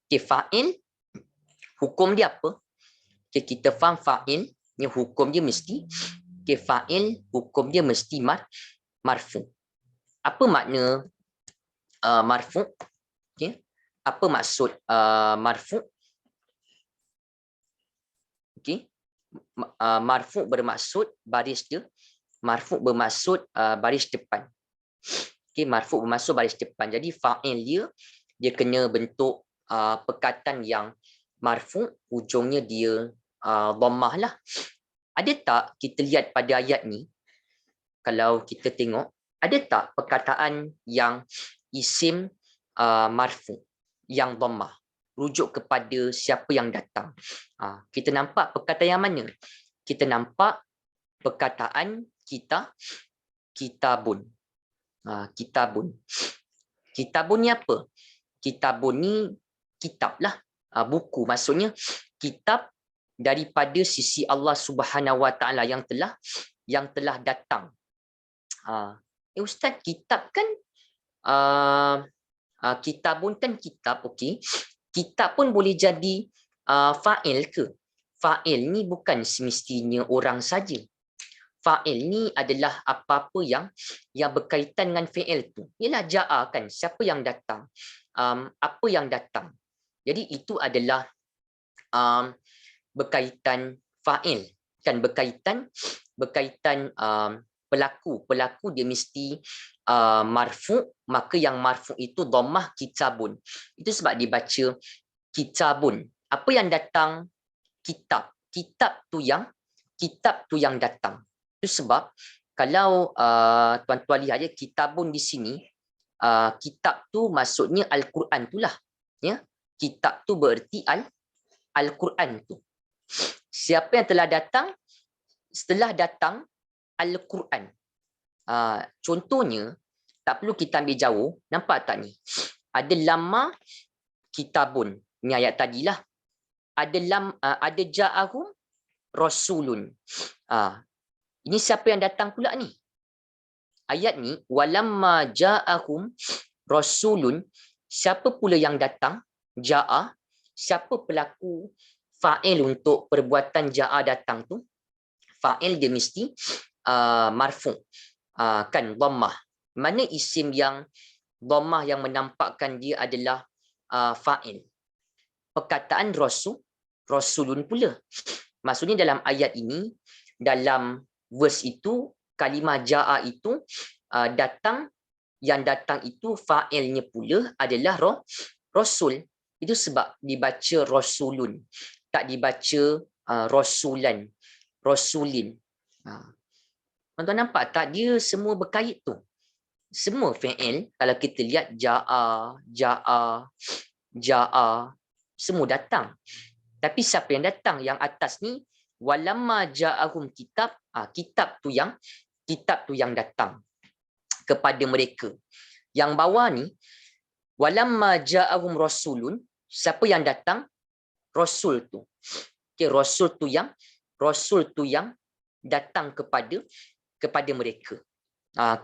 [SPEAKER 1] Okay, fa'il, hukum dia apa? Okay, kita faham fa'il, ni hukum dia mesti, okay, fa'il, hukum dia mesti marfu. Apa makna marfu? Okay. Apa maksud marfu? Okay. Marfu bermaksud baris dia. Marfu bermaksud baris depan. Okay, marfu bermaksud baris depan. Jadi fa'il dia kena bentuk perkataan yang marfu, ujungnya dia dhammah lah. Ada tak kita lihat pada ayat ni, kalau kita tengok, ada tak perkataan yang isim marfu yang dhammah, rujuk kepada siapa yang datang? Kita nampak perkataan yang mana? Kita nampak perkataan kitabun. Kitabun. Kitabun ni apa? Kitabun ni kitab lah, buku. Maksudnya kitab daripada sisi Allah Subhanahu Wa Taala yang telah datang. Ustaz, kitab kan kitabun kan kitab, okey. Kitab pun boleh jadi fa'il ke? Fa'il ni bukan semestinya orang saja. Fa'il ni adalah apa-apa yang berkaitan dengan fi'il tu. Ialah ja'a kan, siapa yang datang, apa yang datang. Jadi itu adalah berkaitan fa'il, kan berkaitan pelaku dia mesti marfu', maka yang marfu' itu dhammah kitabun. Itu sebab dibaca kitabun. Apa yang datang? Kitab tu yang datang. Itu sebab kalau tuan-tuan lihat ya, kitabun di sini, kitab tu maksudnya Al-Quran tu lah, ya. Kitab tu bererti Al-Quran tu. Siapa yang telah datang? Setelah datang Al-Quran. Contohnya, tak perlu kita ambil jauh. Nampak tak ni? Ada lamma kitabun. Ni ayat tadilah. Ada ja'ahum rasulun. Ini siapa yang datang pula ni? Ayat ni, walamma ja'ahum rasulun. Siapa pula yang datang? Ja'a. Siapa pelaku fa'il untuk perbuatan ja'a datang tu? Fa'il dia mesti marfu', kan dhammah. Mana isim yang dhammah yang menampakkan dia adalah fa'il? Perkataan rasulun pula. Maksudnya dalam ayat ini, dalam verse itu, kalimah ja'a itu yang datang itu fa'ilnya pula adalah rasul. Itu sebab dibaca rasulun, tak dibaca rasulan, rasulin. Tuan-tuan nampak tak? Dia semua berkait tu. Semua fi'il, kalau kita lihat ja'a, semua datang. Tapi siapa yang datang? Yang atas ni, walamma ja'ahum kitab, kitab tu yang datang kepada mereka. Yang bawah ni, walamma ja'ahum rasulun, siapa yang datang? Rasul tu. Okay, rasul tu yang datang kepada mereka.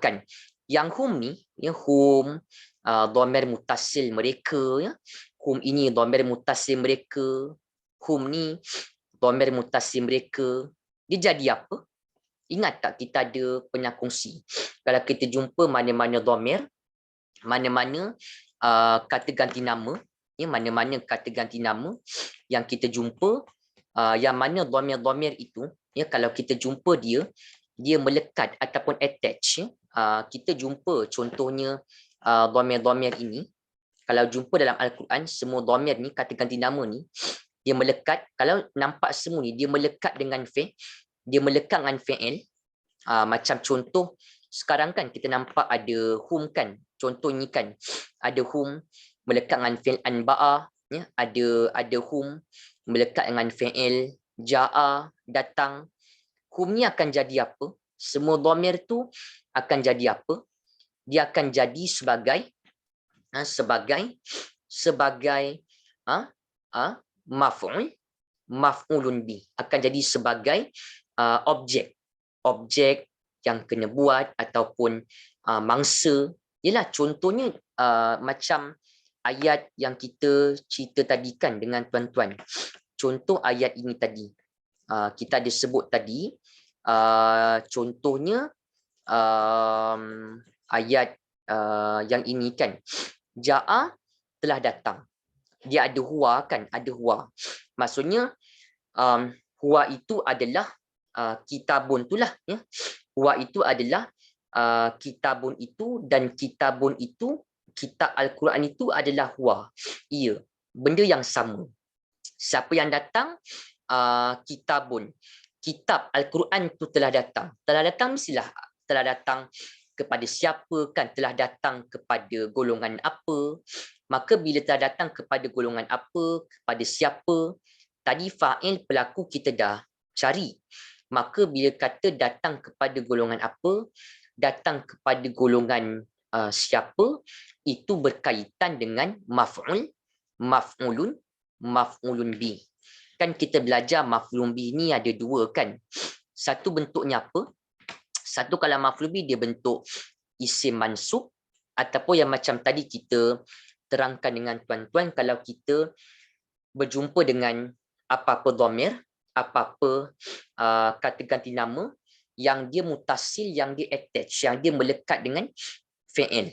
[SPEAKER 1] Kan? Yang hum ni, hum dhamir mutasil mereka, ya. Hum ini dhamir mutasil mereka. Hum ni dhamir mutasil mereka. Dia jadi apa? Ingat tak kita ada penyakongsi? Kalau kita jumpa mana-mana dhamir, mana-mana kata ganti nama, ya, mana-mana kata ganti nama yang kita jumpa, yang mana dhamir-dhamir itu, ya, kalau kita jumpa dia melekat ataupun attach, ya. Kita jumpa contohnya dhamir-dhamir ini, kalau jumpa dalam Al-Quran, semua dhamir ni, kata ganti nama ni, dia melekat. Kalau nampak semua ni, dia melekat dengan dia melekat dengan fi'il. Macam contoh, sekarang kan kita nampak ada hum kan, contoh ni kan, ada hum melekat dengan fi'il anba'a, ya, ada hum melekat dengan fi'il ja'a, datang. Hum ni akan jadi apa? Semua dhamir tu akan jadi apa? Dia akan jadi sebagai maf'ulun bi, akan jadi sebagai objek yang kena buat ataupun mangsa. Yalah, contohnya macam ayat yang kita cerita tadi kan dengan tuan-tuan. Contoh ayat ini tadi, kita ada sebut tadi, contohnya ayat yang ini kan, ja'a telah datang. Dia ada huwa kan, ada huwa. Maksudnya huwa itu adalah kitabun itulah, ya. Huwa itu adalah kitabun itu, dan kitabun itu, kitab Al-Quran itu adalah huwa. Ia benda yang sama. Siapa yang datang? Kitabun. Kitab Al-Quran itu telah datang. Telah datang mestilah telah datang kepada siapa kan? Telah datang kepada golongan apa? Maka bila telah datang kepada golongan apa, kepada siapa, tadi fa'il pelaku kita dah cari. Maka bila kata datang kepada golongan apa, datang kepada golongan siapa, itu berkaitan dengan maf'ul, maf'ulun bi. Kan kita belajar maf'ulun bi ni ada dua kan. Satu bentuknya apa? Satu kalau maf'ulun bi dia bentuk isim mansub, ataupun yang macam tadi kita terangkan dengan tuan-tuan, kalau kita berjumpa dengan apa-apa dhamir, apa-apa kata ganti nama yang dia mutasil, yang dia attach, yang dia melekat dengan fi'il,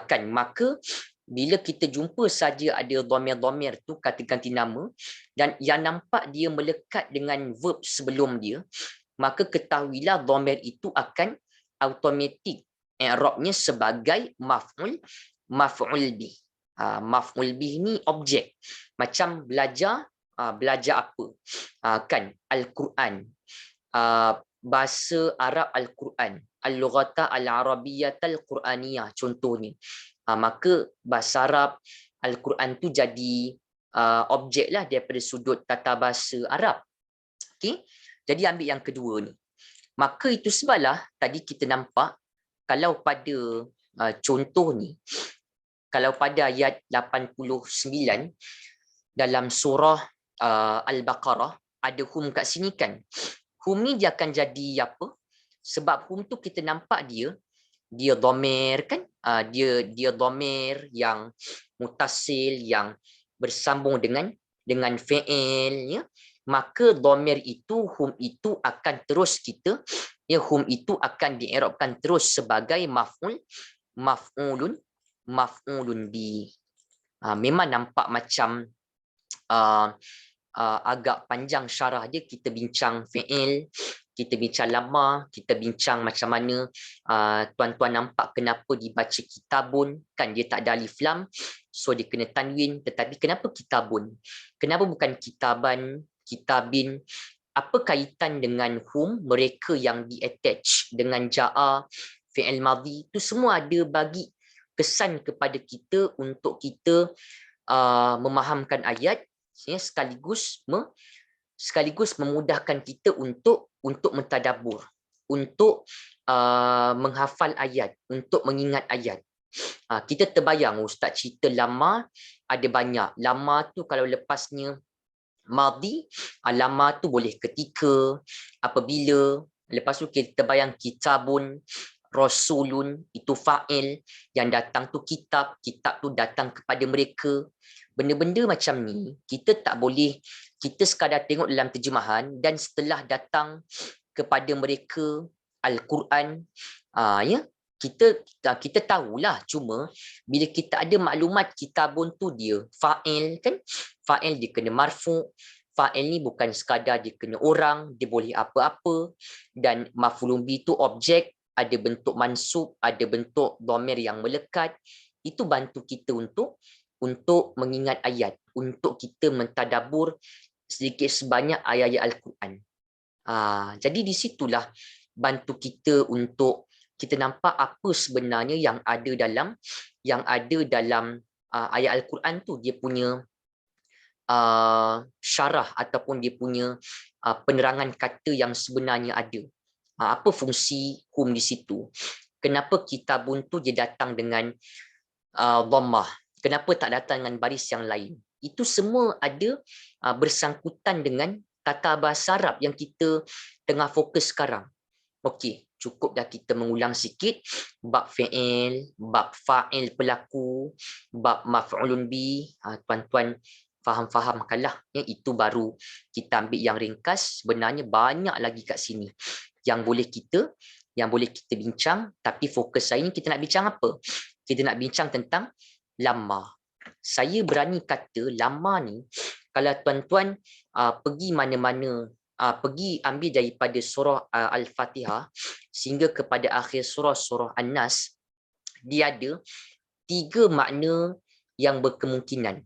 [SPEAKER 1] kan, maka bila kita jumpa saja ada dhamir-dhamir tu kata ganti nama dan yang nampak dia melekat dengan verb sebelum dia, maka ketahuilah dhamir itu akan automatik i'rabnya sebagai maf'ul bih. Maf'ul bih ni objek. Macam belajar apa? Kan Al-Quran. Bahasa Arab Al-Quran. Al-Lughata Al-Arabiyyah Al-Quraniyah contohnya. Maka bahasa Arab Al-Quran tu jadi objek lah daripada sudut tata bahasa Arab. Okay? Jadi ambil yang kedua ni. Maka itu sebablah tadi kita nampak kalau pada contoh ni, kalau pada ayat 89 dalam surah Al-Baqarah ada hum kat sini kan. Hum ni dia akan jadi apa? Sebab hum tu kita nampak dia dhamir kan, dia dhamir yang mutasil yang bersambung dengan fi'il ya, maka dhamir itu hum itu akan terus hum itu akan di'irabkan terus sebagai maf'ulun bi. Memang nampak macam agak panjang syarah dia, kita bincang fi'il, kita bincang lama, kita bincang macam mana tuan-tuan nampak kenapa dibaca kitabun, kan dia tak ada alif lam, so dia kena tanwin. Tetapi kenapa kitabun? Kenapa bukan kitaban, kitabin? Apa kaitan dengan hum, mereka yang di-attach dengan ja'a, fi'il madhi, itu semua ada bagi kesan kepada kita untuk kita memahamkan ayat ya, sekaligus memudahkan kita untuk mentadabbur, untuk menghafal ayat, untuk mengingat ayat. Kita terbayang ustaz cerita lama ada banyak. Lama tu kalau lepasnya madhi, lama tu boleh ketika, apabila. Lepas tu kita terbayang kitabun, rasulun, itu fa'il, yang datang tu kitab tu datang kepada mereka. Benda-benda macam ni kita tak boleh kita sekadar tengok dalam terjemahan dan setelah datang kepada mereka Al-Quran ya, kita tahulah, cuma bila kita ada maklumat kitabun tu dia fa'il kan, fa'il dia kena marfu', fa'il ni bukan sekadar dia kena orang, dia boleh apa-apa, dan maf'ulun bi tu objek, ada bentuk mansub, ada bentuk dhamir yang melekat. Itu bantu kita untuk mengingat ayat, untuk kita mentadabbur sedikit sebanyak ayat-ayat Al-Quran. Jadi di situlah bantu kita untuk kita nampak apa sebenarnya yang ada dalam ayat Al-Quran tu, dia punya syarah ataupun dia punya penerangan kata yang sebenarnya ada. Apa fungsi hum di situ? Kenapa kitabun tu dia datang dengan dhammah? Kenapa tak datang dengan baris yang lain? Itu semua ada bersangkutan dengan tata bahasa Arab yang kita tengah fokus sekarang. Okey, cukup dah kita mengulang sikit bab fi'il, bab fa'il pelaku, bab maf'ulun bi. Tuan-tuan faham-fahamkanlah ya, itu baru kita ambil yang ringkas. Sebenarnya banyak lagi kat sini yang boleh kita bincang, tapi fokus saya ni kita nak bincang apa? Kita nak bincang tentang lama. Saya berani kata lama ni kalau tuan-tuan pergi mana-mana, pergi ambil daripada surah Al-Fatihah sehingga kepada akhir surah An-Nas, dia ada 3 makna yang berkemungkinan.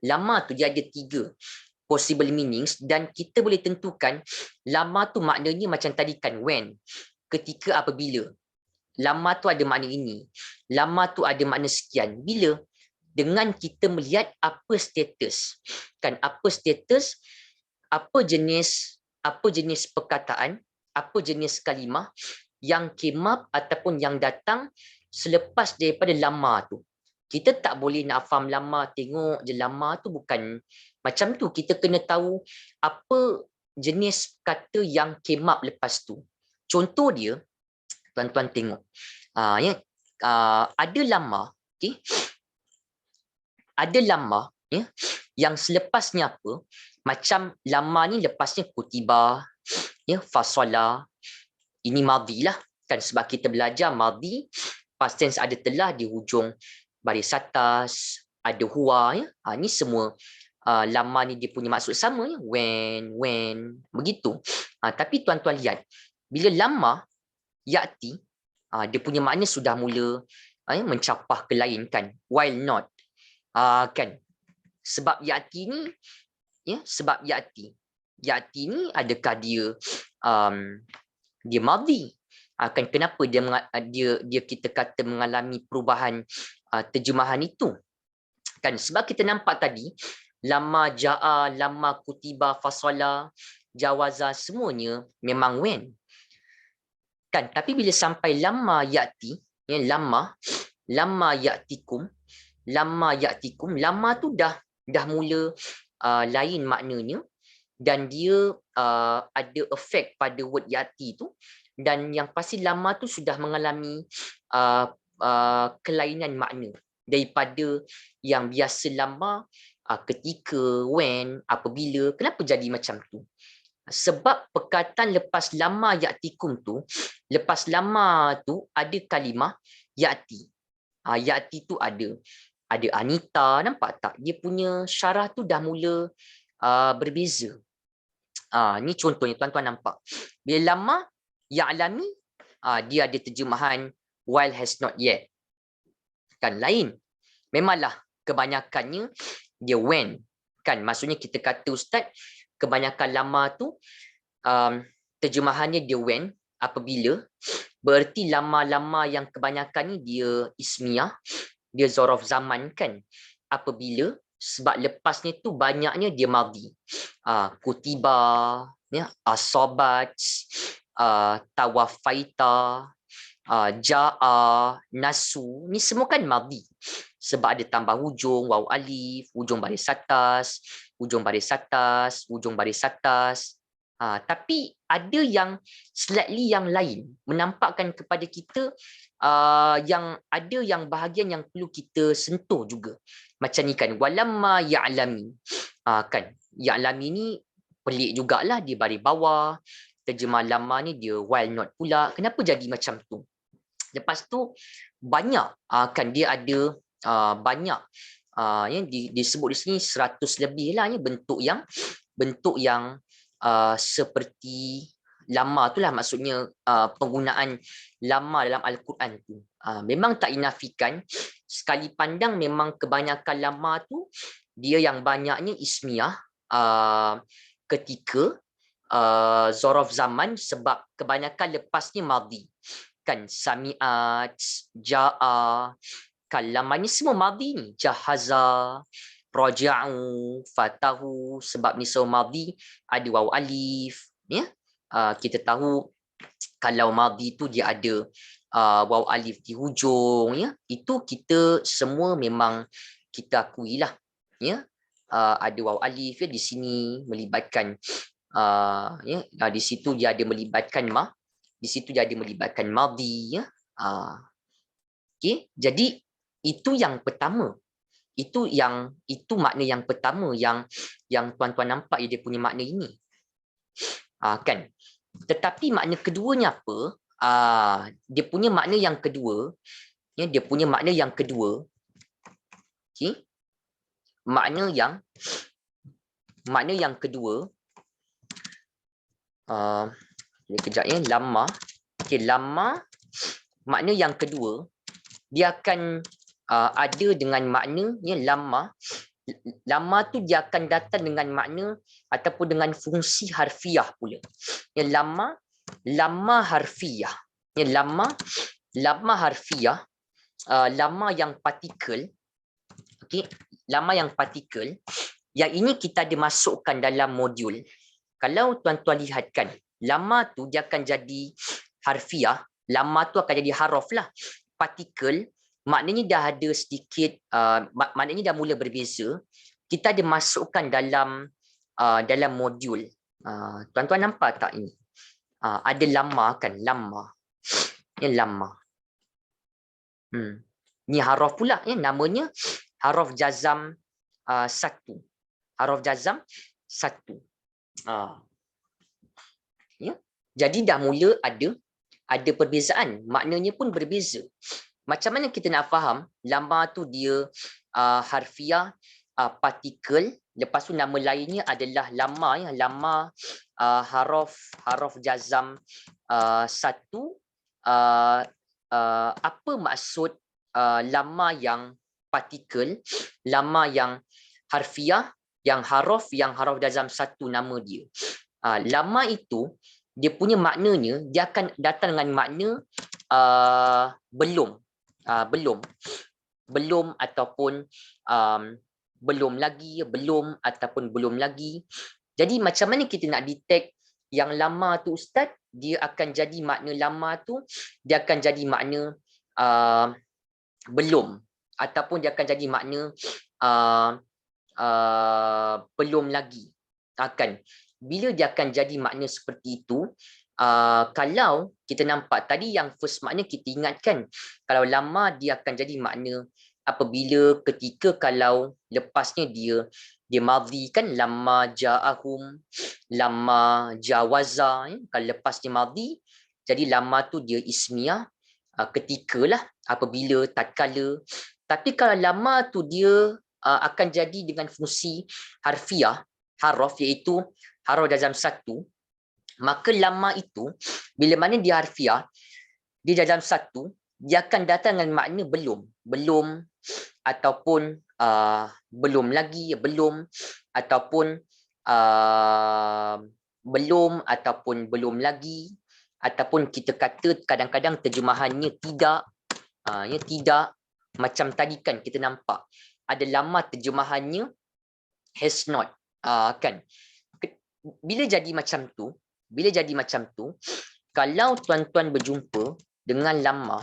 [SPEAKER 1] Lama tu dia ada 3 possible meanings dan kita boleh tentukan lama tu maknanya macam tadi kan, when, ketika, apabila. Lama tu ada makna ini, lama tu ada makna sekian. Bila? Dengan kita melihat apa status, kan, apa status, apa jenis perkataan, apa jenis kalimah yang came up ataupun yang datang selepas daripada lama tu. Kita tak boleh nak faham lama tengok je lama tu, bukan macam tu. Kita kena tahu apa jenis kata yang came up lepas tu. Contoh dia, tuan-tuan tengok. Ada lama, okay? Ada lama ya, yang selepasnya apa? Macam lama ni lepasnya kutiba, ya, fasala. Ini madhi lah kan, sebab kita belajar madhi past tense ada telah di hujung baris atas, ada huwa ya. Ni semua lama ni dia punya maksud sama ya. When begitu. Tapi tuan-tuan lihat bila lama yati dia punya makna sudah mula mencapah ke lain kan. While not kan. Sebab yati ni ya, sebab yati ni adakah dia dia madhi? Kan kenapa dia kita kata mengalami perubahan terjemahan itu? Kan sebab kita nampak tadi lama jaa, lama kutiba, fasala, jawaza semuanya memang when. Kan tapi bila sampai lama yati, ya lama yatikum, lama tu dah mula lain maknanya dan dia ada efek pada word yati tu, dan yang pasti lama tu sudah mengalami kelainan makna daripada yang biasa lama ketika, when, apabila. Kenapa jadi macam tu? Sebab perkataan lepas lama yatikum tu, lepas lama tu ada kalimah yati. Yati tu ada Anita, nampak tak? Dia punya syarah tu dah mula berbeza. Ni contohnya tuan-tuan nampak. Bila lama ya'lami, dia ada terjemahan while has not yet. Kan lain. Memanglah kebanyakannya dia when. Kan maksudnya kita kata ustaz, kebanyakan lama tu terjemahannya dia when, apabila. Berarti lama-lama yang kebanyakan ni dia ismiyah, dia zorof zaman kan. Apabila, sebab lepasnya tu banyaknya dia madhi. Kutiba, ya, asobat, tawafaita, ja'a, nasu, ni semua kan madhi. Sebab ada tambah hujung, waw alif, hujung baris atas, ujung baris atas, ujung baris atas. Tapi ada yang slightly yang lain, menampakkan kepada kita yang ada yang bahagian yang perlu kita sentuh juga. Macam ni kan, walamma ya'lami. Kan, ya'lami ni pelik jugalah, dia baris bawah. Terjemah lama ni dia while not pula. Kenapa jadi macam tu? Lepas tu banyak kan dia ada banyak yang disebut di sini 100 lebih lah ya, bentuk yang seperti lama itulah maksudnya penggunaan lama dalam Al-Quran tu. Memang tak inafikan, sekali pandang memang kebanyakan lama tu dia yang banyaknya ismiyah ketika zorof zaman, sebab kebanyakan lepasnya madhi. Kan sami'at, ja'a, kalamanya semua madhi ni. Jahaza, raja'u, fatahu, sebab ni semua madhi, ada waw alif, ya. Kita tahu kalau madhi tu dia ada waw alif di hujung, ya. Itu kita semua memang kita akuilah, ya. Ada waw alif ya di sini melibatkan ya, di situ dia ada melibatkan di situ dia ada melibatkan madhi, ya. Okey, jadi itu yang pertama. Itu makna yang pertama yang tuan-tuan nampak dia punya makna ini. Kan. Tetapi makna keduanya apa? Dia punya makna yang kedua, ya, dia punya makna yang kedua. Okey. Makna yang kedua, kejap ya, lama. Okey, lama makna yang kedua dia akan ada dengan makna ya lama. Lama tu dia akan datang dengan makna ataupun dengan fungsi harfiah pula. Ya lama harfiah. Ya lama harfiah, lama yang partikel. Okey, lama yang partikel. Yang ini kita dimasukkan dalam modul. Kalau tuan-tuan lihatkan, lama tu dia akan jadi harfiah, lama tu akan jadi haraf lah. Partikel, maknanya dah ada sedikit, maknanya dah mula berbeza. Kita ada masukkan dalam modul. Tuan-tuan nampak tak ini? Ada lama kan, lama. Ya, lama. Ni haraf pula, ya, namanya haraf jazam 1. Haraf jazam 1. Ya. Jadi dah mula ada perbezaan, maknanya pun berbeza. macam mana kita nak faham lama tu dia harfiah, partikel, lepas tu nama lainnya adalah lama, ya, lama haraf jazam satu. Apa maksud lama yang partikel, lama yang harfiah, yang haraf jazam satu nama dia. Lama itu dia punya maknanya dia akan datang dengan makna belum, belum ataupun belum lagi, belum ataupun belum lagi. Jadi macam mana kita nak detect yang lama tu Ustaz? Dia akan jadi makna lama tu, dia akan jadi makna belum, ataupun dia akan jadi makna belum lagi. Bila dia akan jadi makna seperti itu, kalau kita nampak tadi yang first makna kita ingatkan, kalau lama dia akan jadi makna apabila ketika kalau lepasnya dia madhi kan, lama ja'ahum, lama jawaza, ya? Kalau lepasnya madhi, jadi lama tu dia ismiyah, ketika lah, apabila, tatkala. Tapi kalau lama tu dia akan jadi dengan fungsi harfiah, haraf, iaitu haraf jazam satu, maka lama itu bila mana dia harfiah, dia jazam satu, dia akan datang dengan makna belum ataupun belum lagi, belum ataupun belum ataupun belum lagi, ataupun kita kata kadang-kadang terjemahannya tidak, ya tidak. Macam tadi kan kita nampak ada lama terjemahannya has not, kan. Bila jadi macam tu, kalau tuan-tuan berjumpa dengan lama,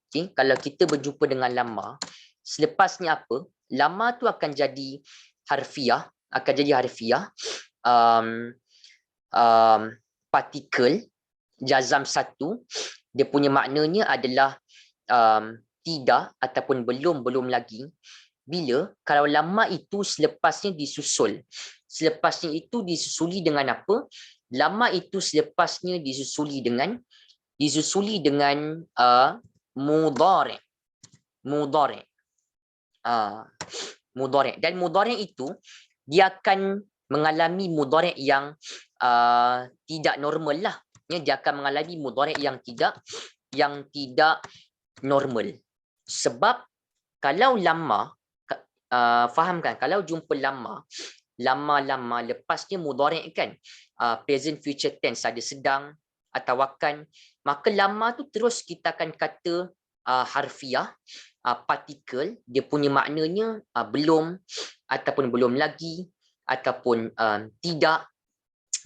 [SPEAKER 1] okay, kalau kita berjumpa dengan lama, selepasnya apa? Lama tu akan jadi harfiah, partikel jazam satu, dia punya maknanya adalah tidak ataupun belum lagi. Bila kalau lama itu selepasnya disusuli dengan apa? Lama itu selepasnya disusuli dengan mudhari'. Dan mudhari' itu dia akan mengalami mudhari' yang tidak normal lah, ya, dia akan mengalami mudhari' yang tidak normal. Sebab kalau lama, fahamkan, kalau jumpa lama lepasnya mudhari' kan, present future tense, ada sedang atau akan, maka lama tu terus kita akan kata harfiah, partikel, dia punya maknanya belum ataupun belum lagi ataupun tidak.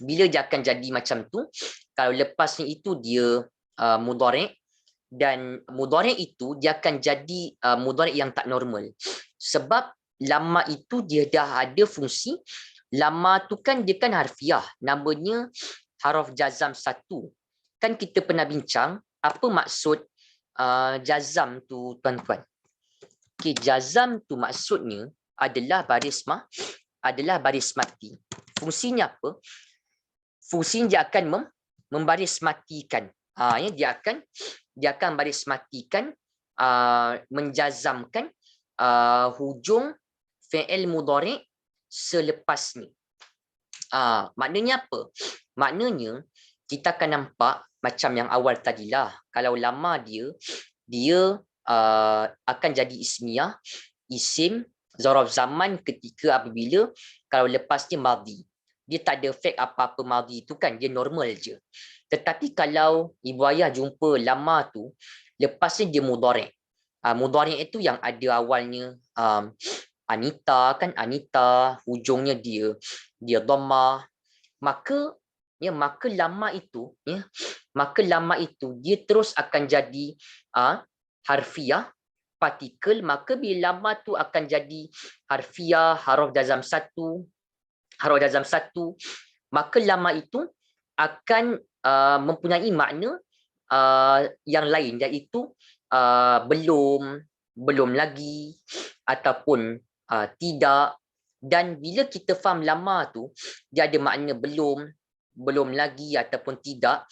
[SPEAKER 1] Bila dia akan jadi macam tu, kalau lepasnya itu dia mudhari', dan mudhari' itu dia akan jadi mudhari' yang tak normal. Sebab lama itu dia dah ada fungsi, lama tu kan dia kan harfiah, namanya haraf jazam satu. Kan kita pernah bincang apa maksud jazam tu tuan-tuan. Okay, jazam tu maksudnya adalah baris mati. Fungsinya apa? Fungsinya dia akan membaris matikan. Ya, dia akan baris matikan, menjazamkan hujung fi'il mudhari' selepasnya. Maknanya apa? Maknanya kita akan nampak macam yang awal tadilah, kalau lama dia akan jadi ismiyah, isim, zaraf zaman ketika apabila kalau lepasnya madhi. Dia tak ada efek apa-apa madhi itu kan, dia normal je. Tetapi kalau ibu ayah jumpa lama tu, lepasnya dia mudhari'. Mudhari' itu yang ada awalnya Anita kan, Anita, hujungnya dia dhammah. Maka lama itu, dia terus akan jadi harfiah, partikel. Maka bila lama tu akan jadi harfiah, haraf jazam satu, maka lama itu akan mempunyai makna yang lain, iaitu belum lagi ataupun tidak. Dan bila kita faham lama tu dia ada makna belum lagi ataupun tidak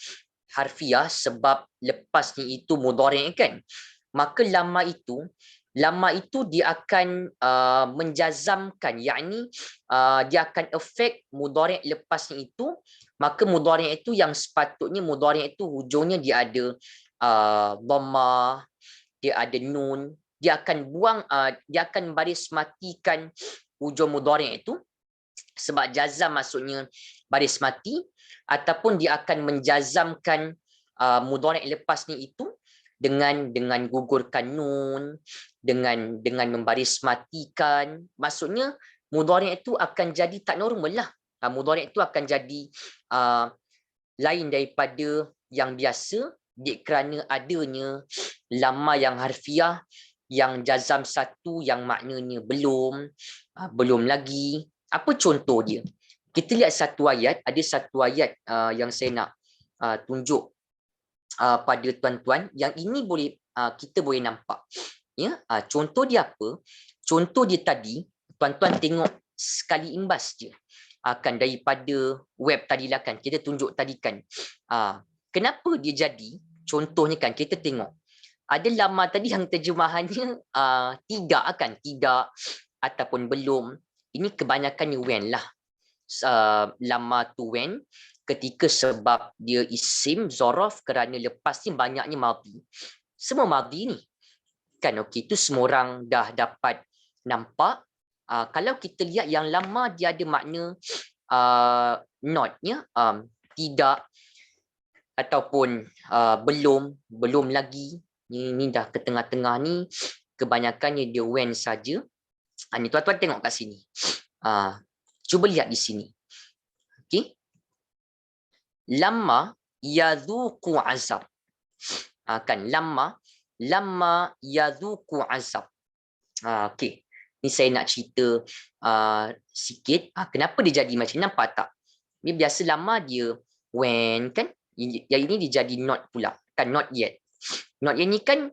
[SPEAKER 1] harfiah, sebab lepasnya itu mudhari' kan. maka lama itu dia akan menjazamkan, yakni dia akan efek mudhari' lepasnya itu, maka mudhari' itu yang sepatutnya mudhari' itu hujungnya dia ada dhammah, dia ada nun, dia akan dia akan baris matikan hujung mudhari' itu, sebab jazam maksudnya baris mati, ataupun dia akan menjazamkan mudhari' lepasnya itu dengan gugurkan nun, dengan membaris matikan. Maksudnya mudhari' itu akan jadi tak normal lah. Mudhari' itu akan jadi lain daripada yang biasa, kerana adanya lama yang harfiah, yang jazam satu, yang maknanya belum lagi. Apa contoh dia? Kita lihat satu ayat, ada satu ayat yang saya nak tunjuk pada tuan-tuan, yang ini boleh kita boleh nampak. Ya, contoh dia apa? Contoh dia tadi, tuan-tuan tengok sekali imbas je. Kan daripada web tadi lah kan, kita tunjuk tadi kan. Kenapa dia jadi? Contohnya kan, kita tengok. Ada lama tadi yang terjemahannya tidak kan, tidak ataupun belum. Ini kebanyakannya when lah. Lama tu when, ketika sebab dia isim zaraf, kerana lepas ni banyaknya madhi. Semua madhi ni. Kan okey, itu semua orang dah dapat nampak. Kalau kita lihat yang lama dia ada makna notnya tidak ataupun belum lagi. Ni dah ke tengah-tengah ni, kebanyakannya dia when saja. Ni tuan-tuan tengok kat sini. Cuba lihat di sini. Okey. Lamma yadhuqu azab. Kan lama yadhuqu azab. Okey. Ni saya nak cerita sikit. Kenapa dia jadi macam ni, nampak tak? Ni biasa lama dia when kan. Yang ini dia jadi not pula. Kan not yet. Not yet ni kan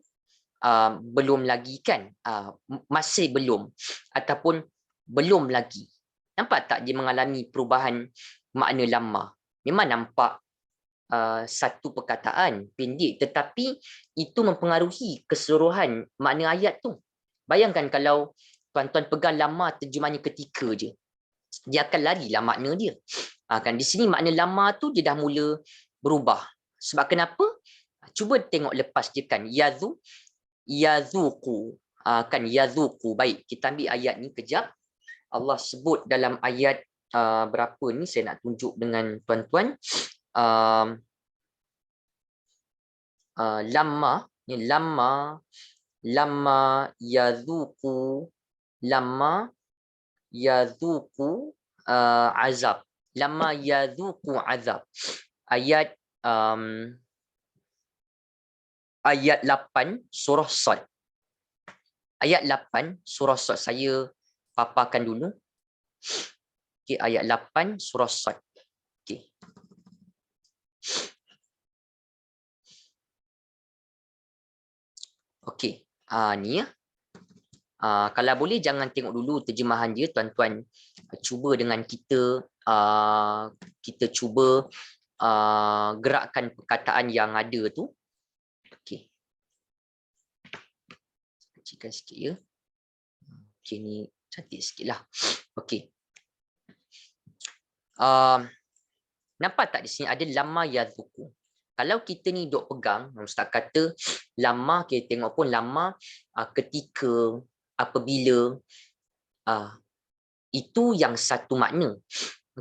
[SPEAKER 1] belum lagi kan. Masih belum. Ataupun belum lagi. Nampak tak dia mengalami perubahan makna lama? Memang nampak satu perkataan pendek, tetapi itu mempengaruhi keseluruhan makna ayat tu. Bayangkan kalau tuan-tuan pegang lama terjemahannya ketika je, dia akan larilah makna dia. Kan di sini makna lama tu dia dah mula berubah. Sebab kenapa? Cuba tengok lepas je kan, yadhuqu. Kan yadhuqu. Baik, kita ambil ayat ni kejap. Allah sebut dalam ayat berapa ni, saya nak tunjuk dengan tuan-tuan. Lama ni, lama yadhuqu, lama yadhuqu azab, lama yadhuqu azab. Ayat 8 surah Sad. Ayat 8 surah Sad, saya paparkan dulu. Okey, ayat 8 surah Sad. Okey. Okey. Ni ya. Kalau boleh jangan tengok dulu terjemahan dia, tuan-tuan cuba dengan kita cuba gerakkan perkataan yang ada tu. Okey. Kecilkan sikit ya. Okey, ni cantik sikitlah. Okey. Nampak tak di sini ada lama yadhuqu. Kalau kita ni duk pegang, Ustaz kata lama, kita tengok pun lama ketika, apabila, itu yang satu makna.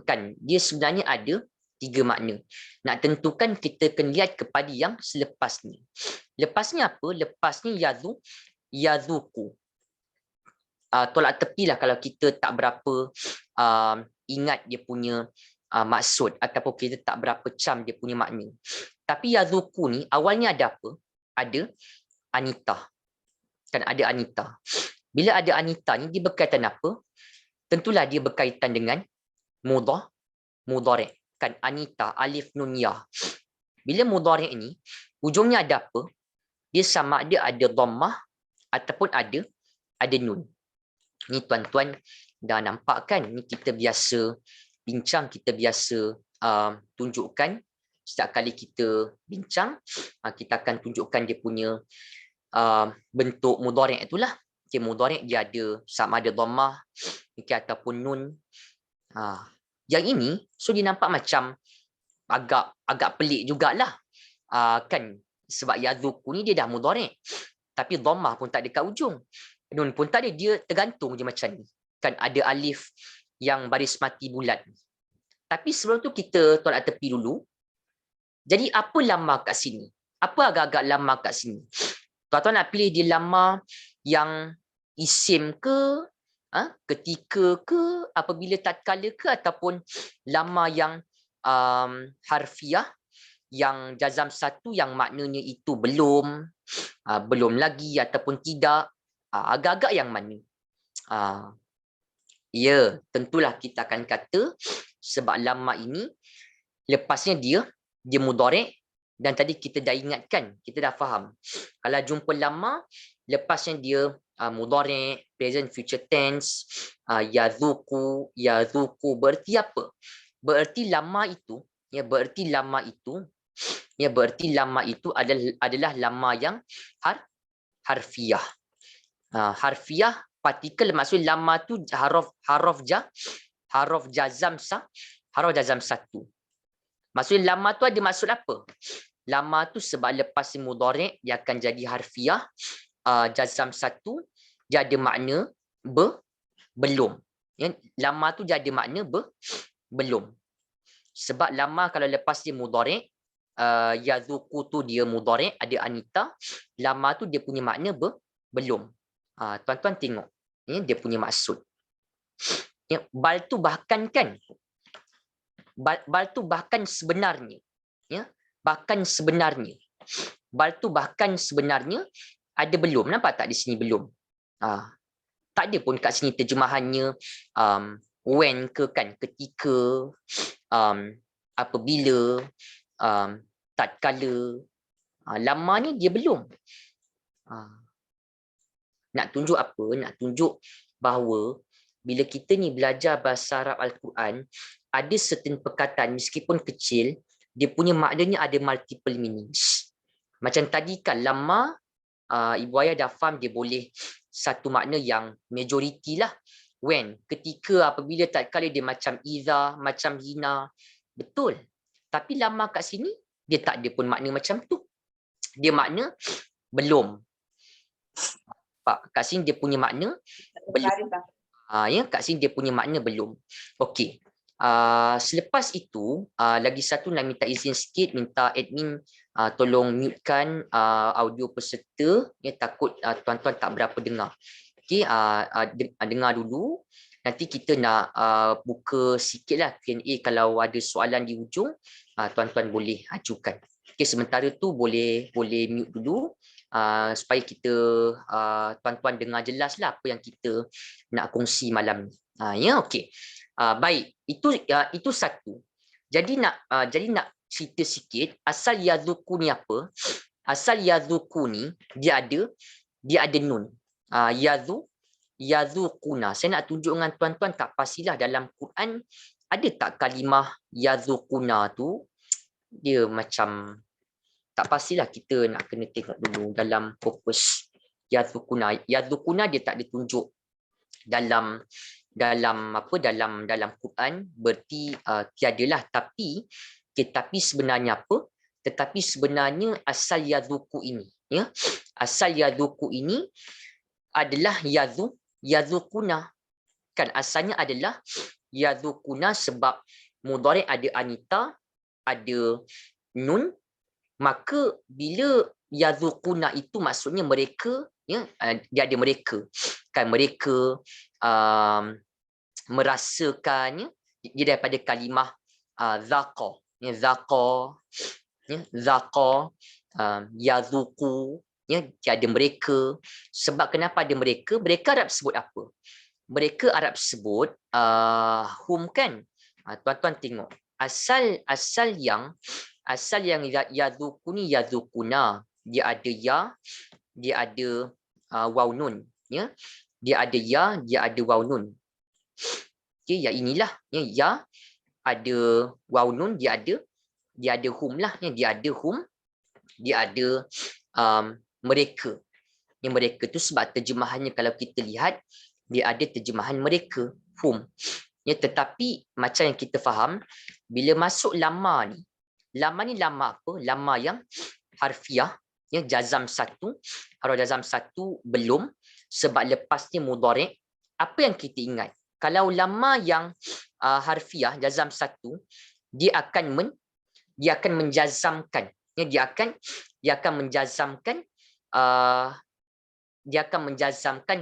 [SPEAKER 1] Kan dia sebenarnya ada 3 makna. Nak tentukan, kita kena lihat kepada yang selepasnya. Lepasnya apa? Lepasnya yadhuqu. Tolak tepilah kalau kita tak berapa ingat dia punya maksud, ataupun kita tak berapa cam dia punya makna. Tapi yadhuqu ni awalnya ada apa? Ada anita. Kan ada anita. Bila ada anita ni, dia berkaitan apa? Tentulah dia berkaitan dengan mudhari'. Kan anita, alif nun ya. Bila mudhari' ni hujungnya ada apa? Dia sama ada dhammah ataupun ada nun. Ni tuan-tuan dah nampak kan? Ni kita biasa bincang, kita biasa tunjukkan. Setiap kali kita bincang, kita akan tunjukkan dia punya bentuk mudhari' itulah. Okay, mudhari' dia ada sama ada dhammah ataupun nun. Yang ini so dia nampak macam agak pelik jugalah. Kan sebab yadhuku ni dia dah mudhari', tapi dhammah pun tak ada kat ujung, nun pun tak ada, dia tergantung je macam ni. Kan ada alif yang baris mati bulat. Tapi sebelum tu kita tolak tepi dulu. Jadi apa lama kat sini? Apa agak-agak lama kat sini? Tuan-tuan nak pilih dia lama yang isim ke, ketika ke, apabila tatkala ke, ataupun lama yang harfiah, yang jazam satu yang maknanya itu belum, belum lagi ataupun tidak, agak-agak yang mana? Ya, tentulah kita akan kata sebab lama ini lepasnya dia mudhari', dan tadi kita dah ingatkan, kita dah faham. Kalau jumpa lama, lepasnya dia mudhari', present future tense, yadhuku berarti apa? Berarti lama itu, lama itu adalah lama yang harfiah. Harfiah partikel, maksud lama tu haraf jazam satu. Maksudnya lama tu ada maksud apa? Lama tu sebab lepas mudhari' dia akan jadi harfiah, jazam satu, dia ada makna belum. Ya, lama tu dia ada makna belum. Sebab lama kalau lepas dia mudhari', yadhuku tu dia mudhari', ada anita, lama tu dia punya makna belum. Tuan-tuan tengok, ya, dia punya maksud. Ya, bal tu bahkan kan, bal tu bahkan sebenarnya, ya, bahkan sebenarnya, bal tu bahkan sebenarnya ada belum. Nampak tak di sini belum? Tak ada pun kat sini terjemahannya when ke, kan, ketika, apabila, tatkala. Lama ni dia belum. Nak tunjuk apa? Nak tunjuk bahawa bila kita ni belajar bahasa Arab Al-Quran, ada certain perkataan meskipun kecil, dia punya maknanya ada multiple meanings. Macam tadi kan lama, Ibu Ayah dah faham dia boleh satu makna yang majoriti lah. When, ketika, apabila, tatkala, dia macam iza, macam hina. Betul. Tapi lama kat sini, dia tak ada pun makna macam tu. Dia makna belum. Pak, kat sini dia punya makna belum. Ya, kat sini dia punya makna belum. Okey. Selepas itu, lagi satu nak minta izin sikit, minta admin tolong mutekan audio peserta, ya, takut tuan-tuan tak berapa dengar. Okey, dengar dulu. Nanti kita nak buka sikitlah Q&A, kalau ada soalan di ujung, tuan-tuan boleh ajukan. Okey, sementara tu boleh mute dulu supaya kita tuan-tuan dengar jelaslah apa yang kita nak kongsi malam ni. Ya, okey. Baik, itu satu. Jadi nak cerita sikit asal yadhuku ni apa? Asal yadhuku ni dia ada nun. Yadhukuna. Saya nak tunjuk dengan tuan-tuan, tak pastilah dalam Quran ada tak kalimah yadhukuna tu, dia macam tak pastilah, kita nak kena tengok dulu dalam korpus yadhukuna. Yadhukuna dia tak ditunjuk dalam Quran, berarti tiadalah. Tapi sebenarnya apa? Tetapi sebenarnya asal yadhuku ini, ya, asal yadhuku ini adalah yadhukuna. Kan asalnya adalah yadhukuna sebab mudhari' ada anita, ada nun, maka bila yadhukuna itu maksudnya mereka, ya, dia ada mereka. Kan mereka merasakannya, dia daripada kalimah zaqa, ya, zaqa, ya, zaqa, yadhuku, ya, dia ada mereka. Sebab kenapa ada mereka? Mereka Arab sebut apa? Mereka Arab sebut hum, kan. Tuan-tuan tengok asal yang yadhukuni, yadhukuna, dia ada ya, dia ada waw nun, ya, dia ada ya, dia ada waw nun. Okey, ya inilah, ya ada waw nun, dia ada hum lah, ya, dia ada hum, dia ada mereka. Yang mereka tu sebab terjemahannya kalau kita lihat, dia ada terjemahan mereka, whom. Ya, tetapi macam yang kita faham, bila masuk lama ni lama apa? Lama yang harfiah, ya, jazam satu, haruf jazam satu belum, sebab lepasnya mudhari'. Apa yang kita ingat? Kalau lama yang harfiah jazam satu, dia akan menjazamkan, ya, dia akan menjazamkan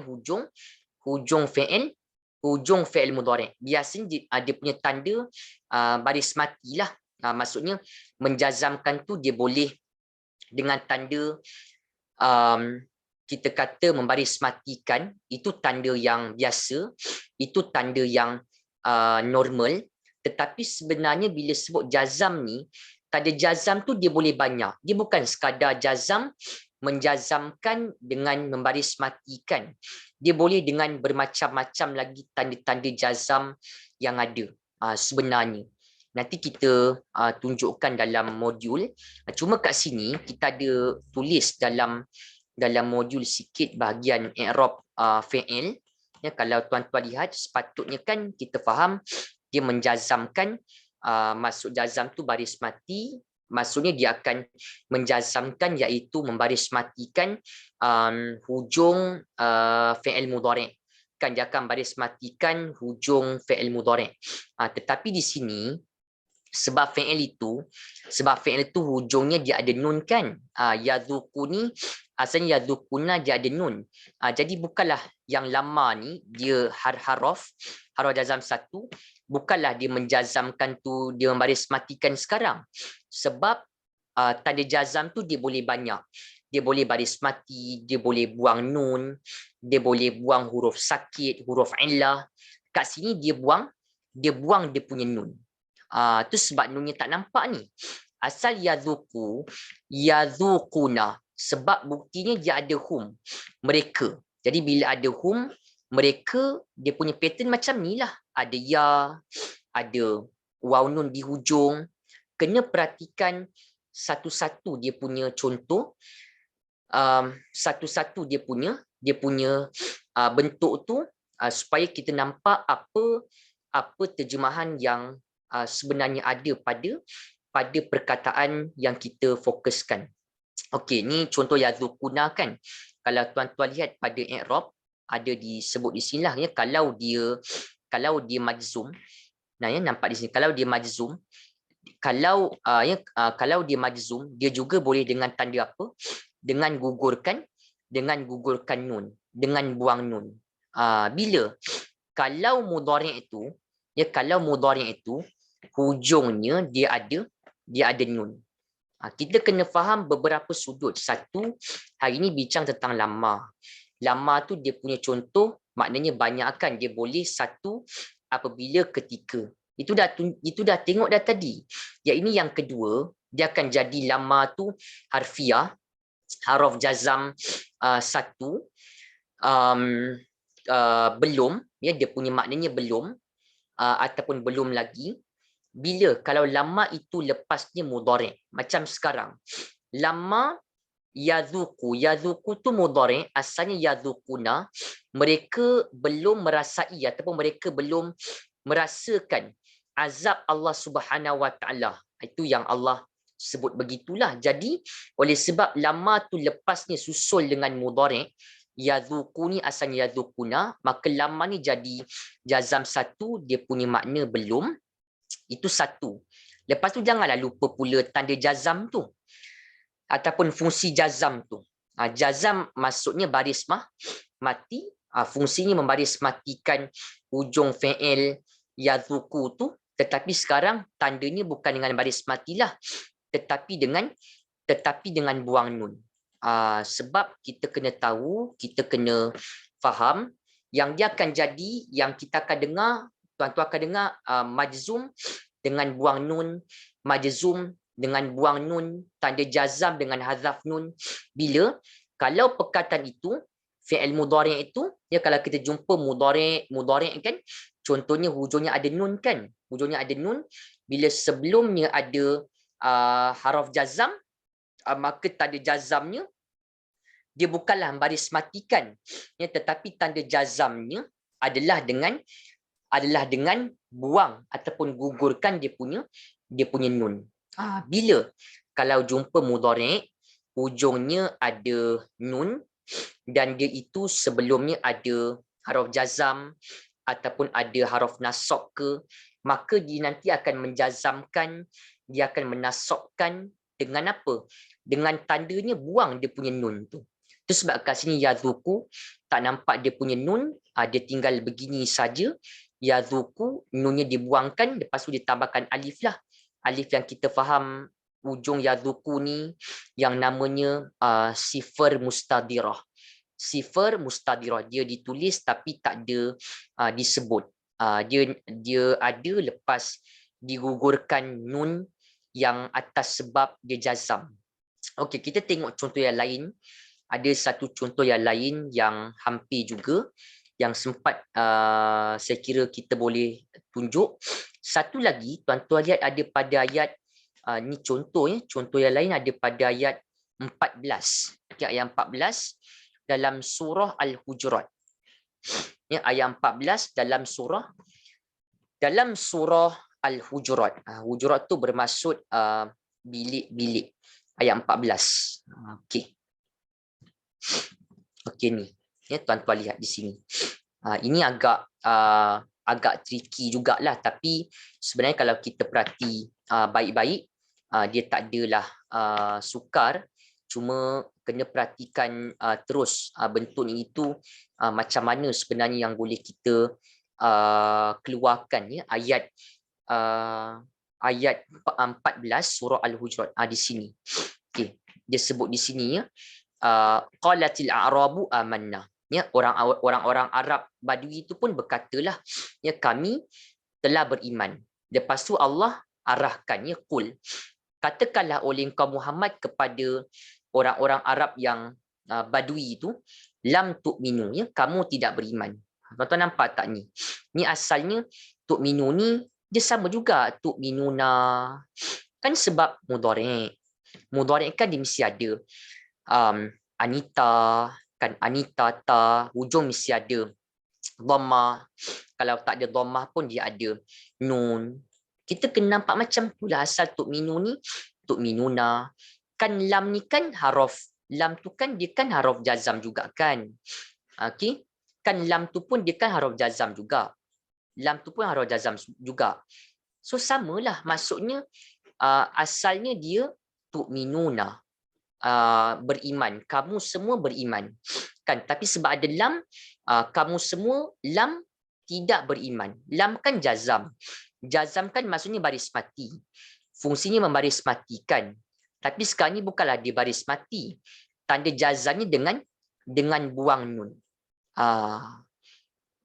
[SPEAKER 1] hujung fi'il mudhari'. Biasanya dia punya tanda baris mati lah. Maksudnya menjazamkan tu dia boleh dengan tanda kita kata membaris matikan, itu tanda yang biasa, itu tanda yang normal. Tetapi sebenarnya bila sebut jazam ni, tanda jazam tu dia boleh banyak. Dia bukan sekadar jazam, menjazamkan dengan membaris matikan. Dia boleh dengan bermacam-macam lagi tanda-tanda jazam yang ada sebenarnya. Nanti kita tunjukkan dalam modul. Cuma kat sini kita ada tulis dalam modul sikit bahagian i'rab fi'il. Ya, kalau tuan-tuan lihat, sepatutnya kan kita faham dia menjazamkan, maksud jazam tu baris mati, maksudnya dia akan menjazamkan iaitu membaris matikan hujung fi'il mudhari'. Kan dia akan baris matikan hujung fi'il mudhari'. Tetapi di sini sebab fi'il itu hujungnya dia ada nun kan. Yadhukuni, asalnya yadhukuna dia ada nun. Jadi bukanlah yang lama ni dia harf jazam satu, bukanlah dia menjazamkan tu, dia membaris matikan sekarang. Sebab tanda jazam tu dia boleh banyak. Dia boleh baris mati, dia boleh buang nun, dia boleh buang huruf sakit, huruf illah. Kat sini dia buang dia punya nun. Tu sebab nunnya tak nampak ni. Asal yadhukuna, sebab buktinya dia ada hum, mereka. Jadi bila ada hum, mereka, dia punya pattern macam ni lah. Ada ya, ada waw nun di hujung. Kena perhatikan satu-satu dia punya contoh, satu-satu dia punya bentuk tu, supaya kita nampak apa terjemahan yang sebenarnya ada pada perkataan yang kita fokuskan. Okey, ni contoh yadhukuna kan. Kalau tuan-tuan lihat pada i'rab, ada disebut di sini lah, ya, kalau dia majzum. Nah, ya, nampak di sini kalau dia majzum, kalau dia majzum, dia juga boleh dengan tanda apa? Dengan gugurkan nun, dengan buang nun. Bila kalau mudhari' itu, hujungnya dia ada nun. Kita kena faham beberapa sudut. Satu, hari ini bincang tentang lama. Lama tu dia punya contoh, maknanya banyak kan. Dia boleh satu apabila ketika. Itu dah tengok dah tadi. Yang ini yang kedua, dia akan jadi lama tu harfiah, haruf jazam satu, belum, ya, dia punya maknanya belum, ataupun belum lagi. Bila kalau lama itu lepasnya mudhari', macam sekarang lama yadhuku tu mudhari', asalnya yadhukuna, mereka belum merasai ataupun mereka belum merasakan azab Allah Subhanahu Wa Taala. Itu yang Allah sebut begitulah. Jadi oleh sebab lama tu lepasnya susul dengan mudhari', yadhukuni asalnya yadhukuna, maka lama ni jadi jazam satu, dia punya makna belum. Itu satu. Lepas tu janganlah lupa pula tanda jazam tu ataupun fungsi jazam tu. Jazam maksudnya baris mati. Fungsinya membaris matikan hujung fi'il yadhuku tu. Tetapi sekarang tandanya bukan dengan baris matilah, tetapi dengan buang nun. Sebab kita kena tahu, kita kena faham yang dia akan jadi, yang kita akan dengar, tuan-tuan akan dengar majzum dengan buang nun, majzum dengan buang nun, tanda jazam dengan hazaf nun. Bila kalau perkataan itu fi'il mudhari' itu, ya, kalau kita jumpa mudhari' kan, contohnya hujungnya ada nun kan, hujungnya ada nun. Bila sebelumnya ada haraf jazam, maka tanda jazamnya dia bukanlah baris matikan, ya, tetapi tanda jazamnya adalah dengan buang ataupun gugurkan dia punya nun. Bila kalau jumpa mudhari' ujungnya ada nun dan dia itu sebelumnya ada haruf jazam ataupun ada haruf nasab ke, maka dia nanti akan menjazamkan, dia akan menasabkan dengan apa? Dengan tandanya buang dia punya nun tu. Itu sebab kat sini yadhuku tak nampak dia punya nun, dia tinggal begini saja. Yadhuku nunnya dibuangkan, lepas tu ditambahkan alif lah. Alif yang kita faham ujung yadhuku ni yang namanya sifar mustadirah. Sifar mustadirah, dia ditulis tapi tak ada disebut. Dia ada lepas digugurkan nun yang atas sebab dia jazam. Okey, kita tengok contoh yang lain. Ada satu contoh yang lain yang hampir juga yang sempat saya kira kita boleh tunjuk. Satu lagi tuan-tuan lihat ada pada ayat ni contoh yang lain ada pada ayat 14. Okay, ayat 14 dalam surah Al-Hujurat. Ya, ayat 14 dalam surah Al-Hujurat. Hujurat tu bermaksud bilik-bilik. Ayat 14. Okey. Okey ni. Ya, tuan-tuan lihat di sini. Ini agak tricky jugalah, tapi sebenarnya kalau kita perhati baik-baik, dia tak adalah sukar, cuma kena perhatikan terus bentuknya itu macam mana sebenarnya yang boleh kita keluarkan, ya, ayat 14 surah Al-Hujurat di sini. Okey, dia sebut di sini, ya, qalatil a'rabu amanna. Ya, orang-orang Arab Badui itu pun berkatalah, ya, kami telah beriman. Lepas tu Allah arahkan, ya, qul, katakanlah oleh engkau Muhammad kepada orang-orang Arab yang Badui itu, lam tu'minu, ya, kamu tidak beriman. Tuan-tuan nampak tak ni? Ni asalnya tu'minu ni dia sama juga tu'minuna. Kan sebab mudhari'. Mudhari' kan dia mesti ada Anita, kan Anita ta, hujung mesti ada dhammah. Kalau tak ada dhammah pun dia ada nun. Kita kena nampak macam itulah asal tu'minu ni, tu'minuna. Kan lam ni kan haruf, lam tu kan dia kan haruf jazam juga kan. Okey, kan lam tu pun dia kan haruf jazam juga. Lam tu pun haruf jazam juga. So samalah maksudnya, asalnya dia tu'minuna, beriman, kamu semua beriman kan, tapi sebab ada lam, kamu semua lam tidak beriman. Lam kan jazam, jazam kan maksudnya baris mati, fungsinya membaris matikan, tapi sekarang ni bukanlah dia baris mati, tanda jazamnya dengan buang nun.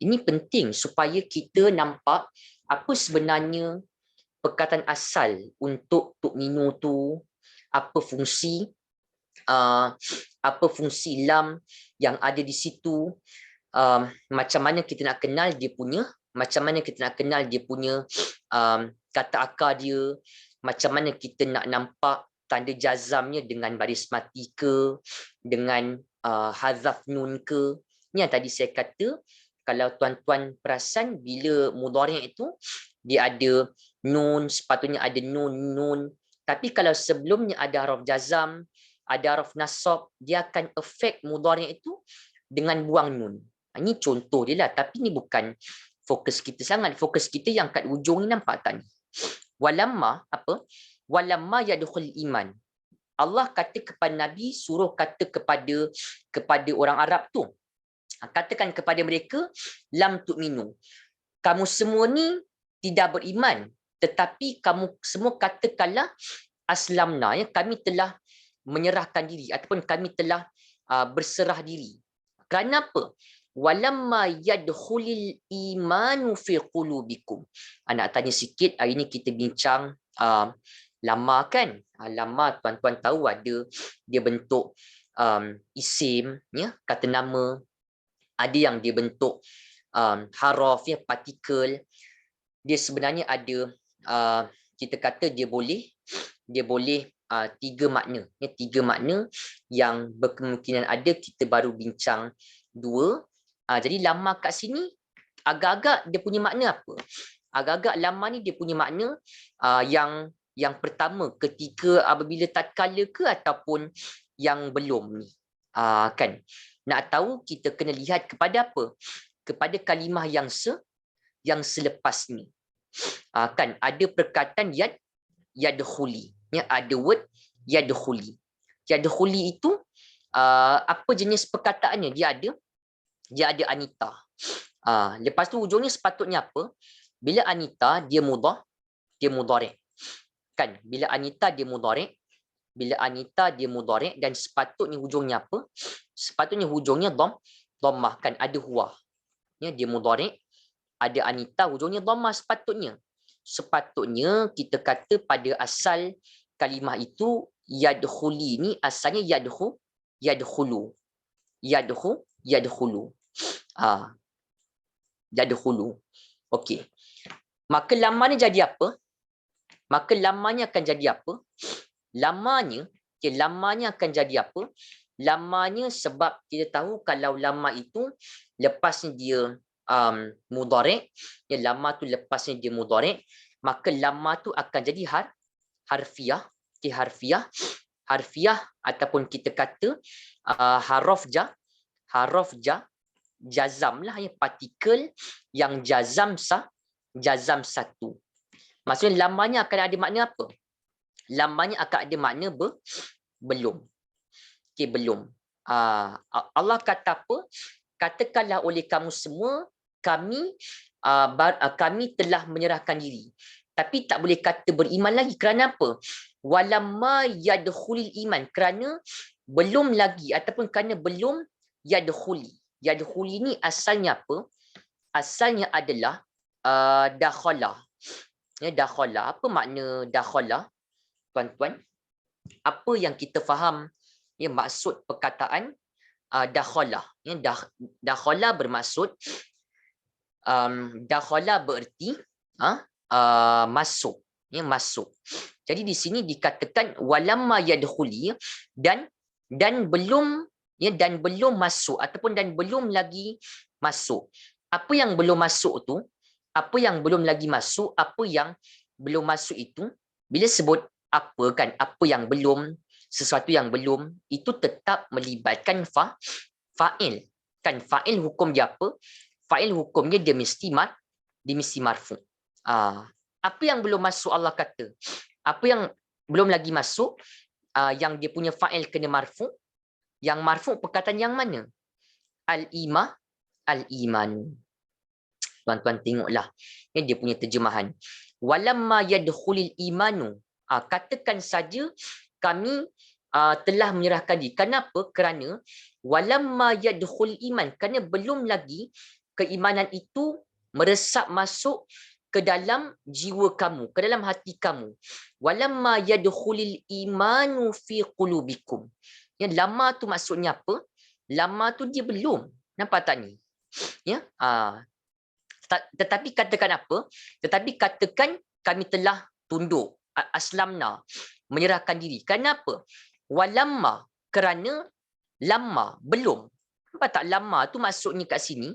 [SPEAKER 1] Ini penting supaya kita nampak apa sebenarnya perkataan asal untuk tu'minu tu, apa fungsi lam yang ada di situ, macam mana kita nak kenal dia punya, kata akar dia, macam mana kita nak nampak tanda jazamnya dengan baris mati ke, dengan hazaf nun ke. Ni yang tadi saya kata, kalau tuan-tuan perasan bila mudhari' itu dia ada nun, sepatutnya ada nun, tapi kalau sebelumnya ada haruf jazam, ada haruf nasab, dia akan efek mudhari' itu dengan buang nun. Ini contoh dia lah, tapi ni bukan fokus kita sangat. Fokus kita yang kat ujung ni, nampak tak ni? Walamma apa? Walamma yadkhul iman. Allah kata kepada Nabi, suruh kata kepada orang Arab tu, katakan kepada mereka, lam tu'minu, kamu semua ni tidak beriman, tetapi kamu semua katakanlah aslamna, ya, kami telah menyerahkan diri ataupun kami telah berserah diri. Kerana apa? Walamma yadkhulil imanu fi qulubikum. Nak tanya sikit, hari ni kita bincang lama kan? Lama tuan-tuan tahu ada dia bentuk isim, ya, kata nama. Ada yang dia bentuk haraf, ya, partikel. Dia sebenarnya ada kita kata dia boleh tiga makna. Tiga makna yang berkemungkinan ada, kita baru bincang dua. Jadi lama kat sini agak-agak dia punya makna apa? Agak-agak lama ni dia punya makna yang pertama ketika apabila tatkala ke ataupun yang belum ni. Kan. Nak tahu kita kena lihat kepada apa? Kepada kalimah yang selepas ni. Kan ada perkataan yadkhuli. Ada word yadkhuli. Yadkhuli itu apa jenis perkataannya? Dia ada Anita. Lepas tu hujungnya sepatutnya apa? Bila Anita dia mudhari'. Kan? Bila Anita dia mudhari', dan sepatutnya hujungnya apa? Sepatutnya hujungnya dhammah, kan? Ada huwa. Dia mudhari', ada Anita, hujungnya dhammah sepatutnya. Sepatutnya kita kata pada asal kalimah itu yadkhuli ni asalnya yadkhulu. Yadkhulu. Okey. Maka lamanya jadi apa? Lamanya akan jadi apa? Lamanya akan jadi apa? Lamanya sebab kita tahu kalau lama itu lepasnya dia mudhari', lama tu lepasnya dia mudhari', maka lama tu akan jadi harfiah. Harfiah ataupun kita kata haraf jazam lah, partikel yang jazam satu. Maksudnya lamanya akan ada makna apa? Lamanya akan ada makna belum. Belum. Allah kata apa? Katakanlah oleh kamu semua, kami telah menyerahkan diri. Tapi tak boleh kata beriman lagi. Kerana apa? Walamma yadkhulil iman. Kerana belum lagi ataupun kerana belum yadkhuli. Yadkhuli ni asalnya apa? Asalnya adalah dakhala. Dakhala. Apa makna dakhala? Tuan-tuan, apa yang kita faham maksud perkataan dakhala? Dakhala bermaksud dakhala bererti masuk. Masuk. Jadi di sini dikatakan walamma yadkhuli, dan belum masuk ataupun dan belum lagi masuk. Apa yang belum masuk tu? Apa yang belum lagi masuk? Apa yang belum masuk itu? Bila sebut apa, kan, apa yang belum, sesuatu yang belum, itu tetap melibatkan fa'il. Kan fa'il hukum dia apa? Fa'il hukumnya dia mesti marfu'. Apa yang belum masuk Allah kata? Apa yang belum lagi masuk yang dia punya fa'il kena marfu'? Yang marfu' perkataan yang mana? Al-imanu. Tuan-tuan tengoklah. Dia punya terjemahan. Walamma yadkhulil imanu. Katakan saja kami telah menyerahkan diri. Kenapa? Kerana walamma yadkhul iman. Kerana belum lagi keimanan itu meresap masuk ke dalam jiwa kamu, ke dalam hati kamu. Walamma yadkhulil imanu fi qulubikum. Lama tu maksudnya apa? Lama tu dia belum. Nampak tak ni? Tetapi katakan apa? Tetapi katakan kami telah tunduk, aslamna, menyerahkan diri. Kenapa? Walamma, kerana lama, belum. Nampak tak? Lama tu maksudnya kat sini,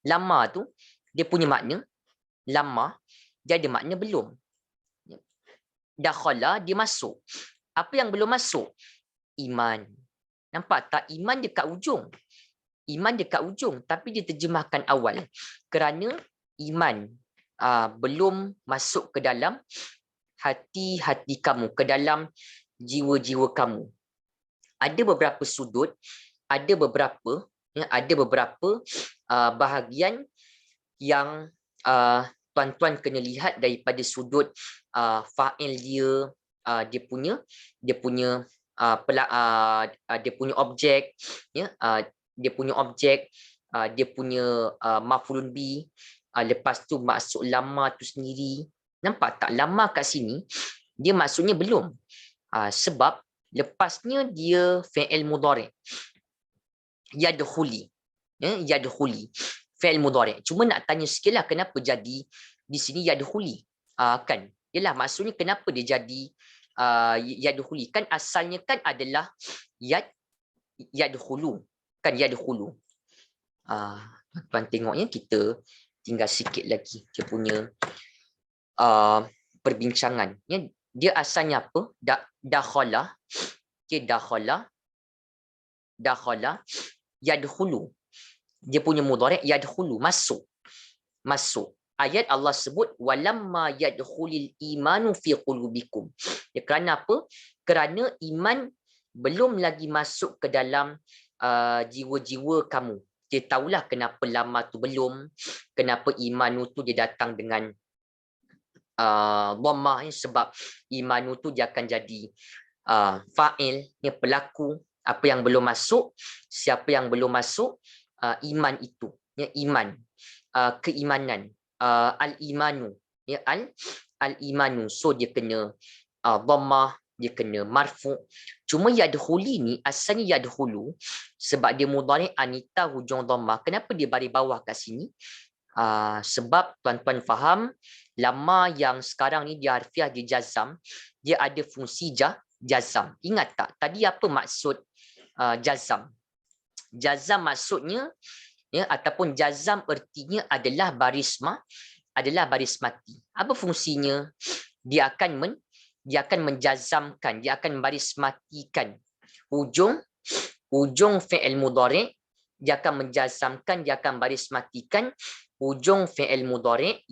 [SPEAKER 1] lama tu dia punya makna lama, dia ada makna belum. Dakhala, dia masuk. Apa yang belum masuk? Iman. Nampak tak? Iman dekat ujung. Iman dekat ujung, tapi diterjemahkan awal. Kerana iman belum masuk ke dalam hati-hati kamu, ke dalam jiwa-jiwa kamu. Ada beberapa sudut, ada beberapa bahagian yang tuan-tuan kena lihat daripada sudut fa'il dia, dia punya objek, dia punya objek, dia punya maf'ulun bi, lepas tu maksud lama tu sendiri. Nampak tak? Lama kat sini dia maksudnya belum, sebab lepasnya dia fi'il mudhari', yadkhuli, yadkhuli fi'il mudhari'. Cuma nak tanya sikitlah kenapa jadi di sini yadkhuli, kan? Yalah, maksudnya kenapa dia jadi yadkhuli kan asalnya kan adalah yadkhulu kan yadkhulu. Tuan tengoknya kita tinggal sikit lagi dia punya perbincangan. Dia asalnya apa? Dakhala. Okay, dakhala yadkhulu. Dia punya mudhari' yadkhulu, masuk. Ayat Allah sebut walamma yadkhulil imanu fi qulubikum. Ya, kerana apa? Kerana iman belum lagi masuk ke dalam jiwa-jiwa kamu. Dia tahulah kenapa lama tu belum, kenapa iman tu dia datang dengan dhammah, sebab iman tu dia akan jadi fa'il, pelaku. Apa yang belum masuk, siapa yang belum masuk, iman itu, iman, keimanan, al-imanu, al-imanu. So dia kena dhammah, dia kena marfu'. Cuma yadkhuli ni asalnya yadkhulu sebab dia mudhari' anita hujung dhammah. Kenapa dia baris bawah kat sini? Sebab tuan-tuan faham lama yang sekarang ni dia harfiah, dia jazam, dia ada fungsi jazam. Ingat tak tadi apa maksud jazam? Jazam maksudnya ataupun jazam ertinya adalah baris mati. Apa fungsinya? Dia akan menjazamkan, dia akan baris matikan hujung fi'il mudhari', dia akan menjazamkan, dia akan baris matikan hujung fi'il mudhari'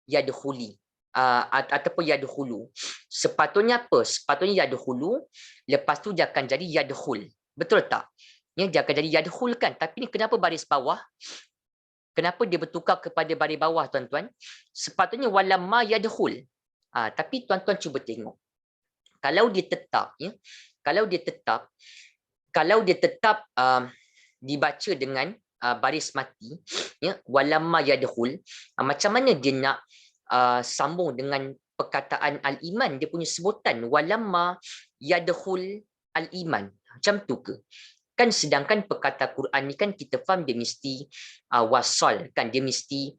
[SPEAKER 1] yadkhuli ataupun yadkhulu. Sepatutnya apa? Sepatutnya yadkhulu, lepas tu dia akan jadi yadkhul. Betul tak? Dia akan jadi yadkhul kan? Tapi ni kenapa baris bawah? Kenapa dia bertukar kepada baris bawah, tuan-tuan? Sepatutnya walamma yadkhul. Tapi tuan-tuan cuba tengok. Kalau dia tetap, kalau dia tetap dibaca dengan baris mati, walamma yadkhul, macam mana dia nak sambung dengan perkataan al-iman, dia punya sebutan walamma yadkhul al-iman. Macam tu ke? Kan sedangkan perkataan Quran ni kan kita faham dia mesti wasal kan, dia mesti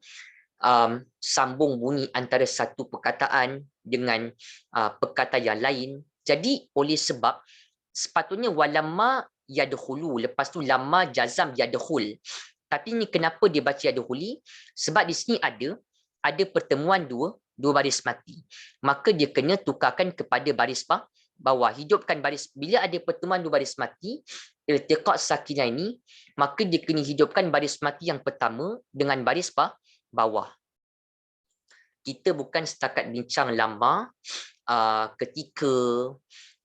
[SPEAKER 1] sambung bunyi antara satu perkataan dengan perkataan yang lain. Jadi oleh sebab sepatutnya walamma yadkhulu, lepas tu lamma jazam yadkhul. Tapi ni kenapa dia baca yadkhuli? Sebab di sini ada pertemuan dua baris mati. Maka dia kena tukarkan kepada baris bawah. Hidupkan baris. Bila ada pertemuan dua baris mati, iltiqa' sakinah ini, maka dia kena hidupkan baris mati yang pertama dengan baris bawah. Kita bukan setakat bincang lama, ketika,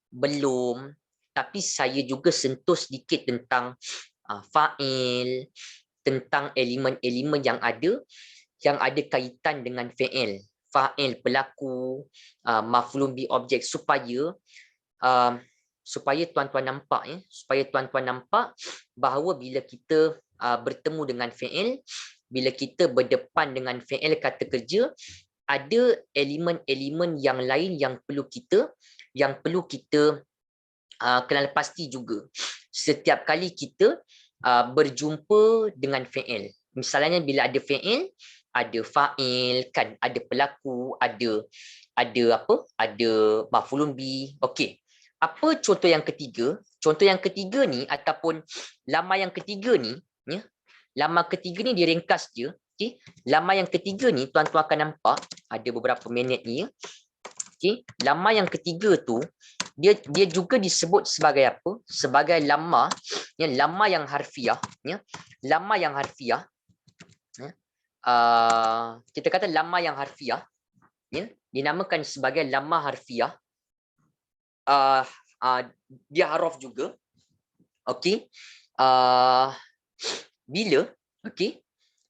[SPEAKER 1] belum, tapi saya juga sentuh sedikit tentang fa'il, tentang elemen-elemen yang ada kaitan dengan fi'il. Fa'il pelaku, maf'ulun bi objek, supaya tuan-tuan nampak, supaya tuan-tuan nampak bahawa bila kita bertemu dengan fi'il, bila kita berdepan dengan fi'il kata kerja, ada elemen-elemen yang lain yang perlu kita kenal pasti juga. Setiap kali kita berjumpa dengan fi'il. Misalnya bila ada fi'il, ada fa'il kan, ada pelaku, ada apa? Ada maf'ulun bi. Okey. Apa contoh yang ketiga? Contoh yang ketiga ni ataupun lama yang ketiga ni, lama ketiga ni diringkas je. Okey. Lama yang ketiga ni tuan-tuan akan nampak ada beberapa minit ni. Okey. Lama yang ketiga tu dia juga disebut sebagai apa? Sebagai lama, lama yang harfiah, lama yang harfiah. Kita kata lama yang harfiah, dinamakan sebagai lama harfiah. Dia haraf juga. Okey.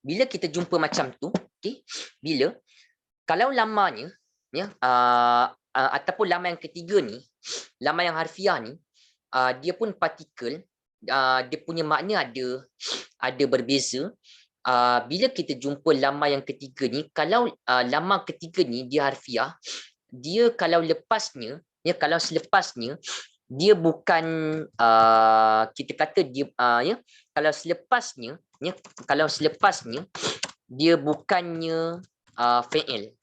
[SPEAKER 1] Bila kita jumpa macam tu, okey, kalau lamanya ataupun lama yang ketiga ni, lama yang harfiah ni, dia pun partikel, dia punya makna ada berbeza. Bila kita jumpa lama yang ketiga ni, kalau lama ketiga ni dia harfiah, dia kalau lepasnya, kalau selepasnya dia bukan kita kata dia kalau selepasnya dia bukannya fi'il.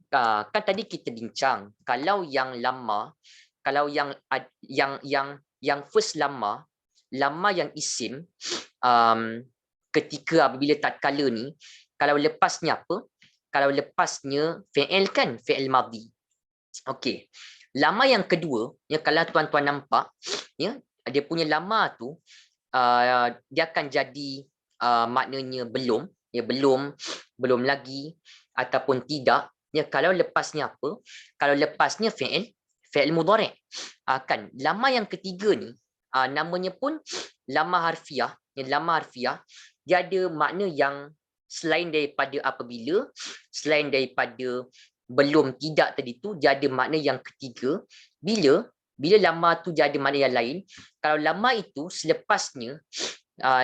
[SPEAKER 1] kan tadi kita bincang kalau yang lama, kalau yang first lama yang isim, ketika apabila tatkala ni, kalau lepasnya apa? Kalau lepasnya fi'il kan, fi'il madhi. Okey. Lama yang kedua, ya kalau tuan-tuan nampak, ya, dia punya lama tu dia akan jadi maknanya belum, ya belum lagi ataupun tidak. Ya kalau lepasnya apa? Kalau lepasnya fi'il mudhari'. Kan lama yang ketiga ni namanya pun lama harfiah. Ya, lama harfiah dia ada makna yang selain daripada apabila, selain daripada belum tidak tadi tu, dia ada makna yang ketiga bila lama tu dia ada makna yang lain. Kalau lama itu selepasnya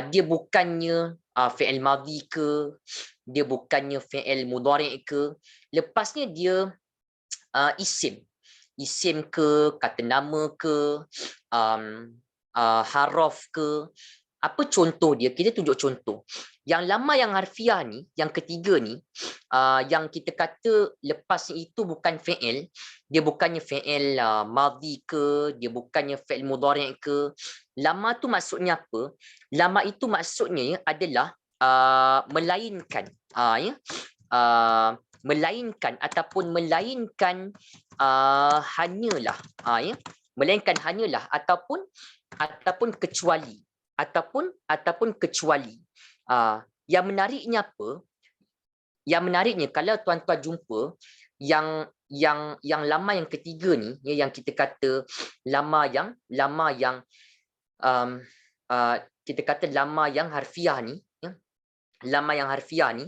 [SPEAKER 1] dia bukannya fi'il madhi ke, dia bukannya fi'il mudhari' ke, lepasnya dia isim ke, kata nama ke, haraf ke. Apa contoh dia? Kita tunjuk contoh. Yang lama yang harfiah ni, yang ketiga ni, yang kita kata lepasnya itu bukan fi'il, dia bukannya fi'il madhi ke, dia bukannya fi'il mudhari' ke. Lama tu maksudnya apa? Lama itu maksudnya adalah melainkan, melainkan ataupun melainkan hanyalah, melainkan hanyalah ataupun kecuali, ataupun kecuali. Yang menariknya apa? Yang menariknya kalau tuan-tuan jumpa yang lama yang ketiga ni, yang kita kata lama yang kita kata lama yang harfiah ni, lama yang harfiah ni,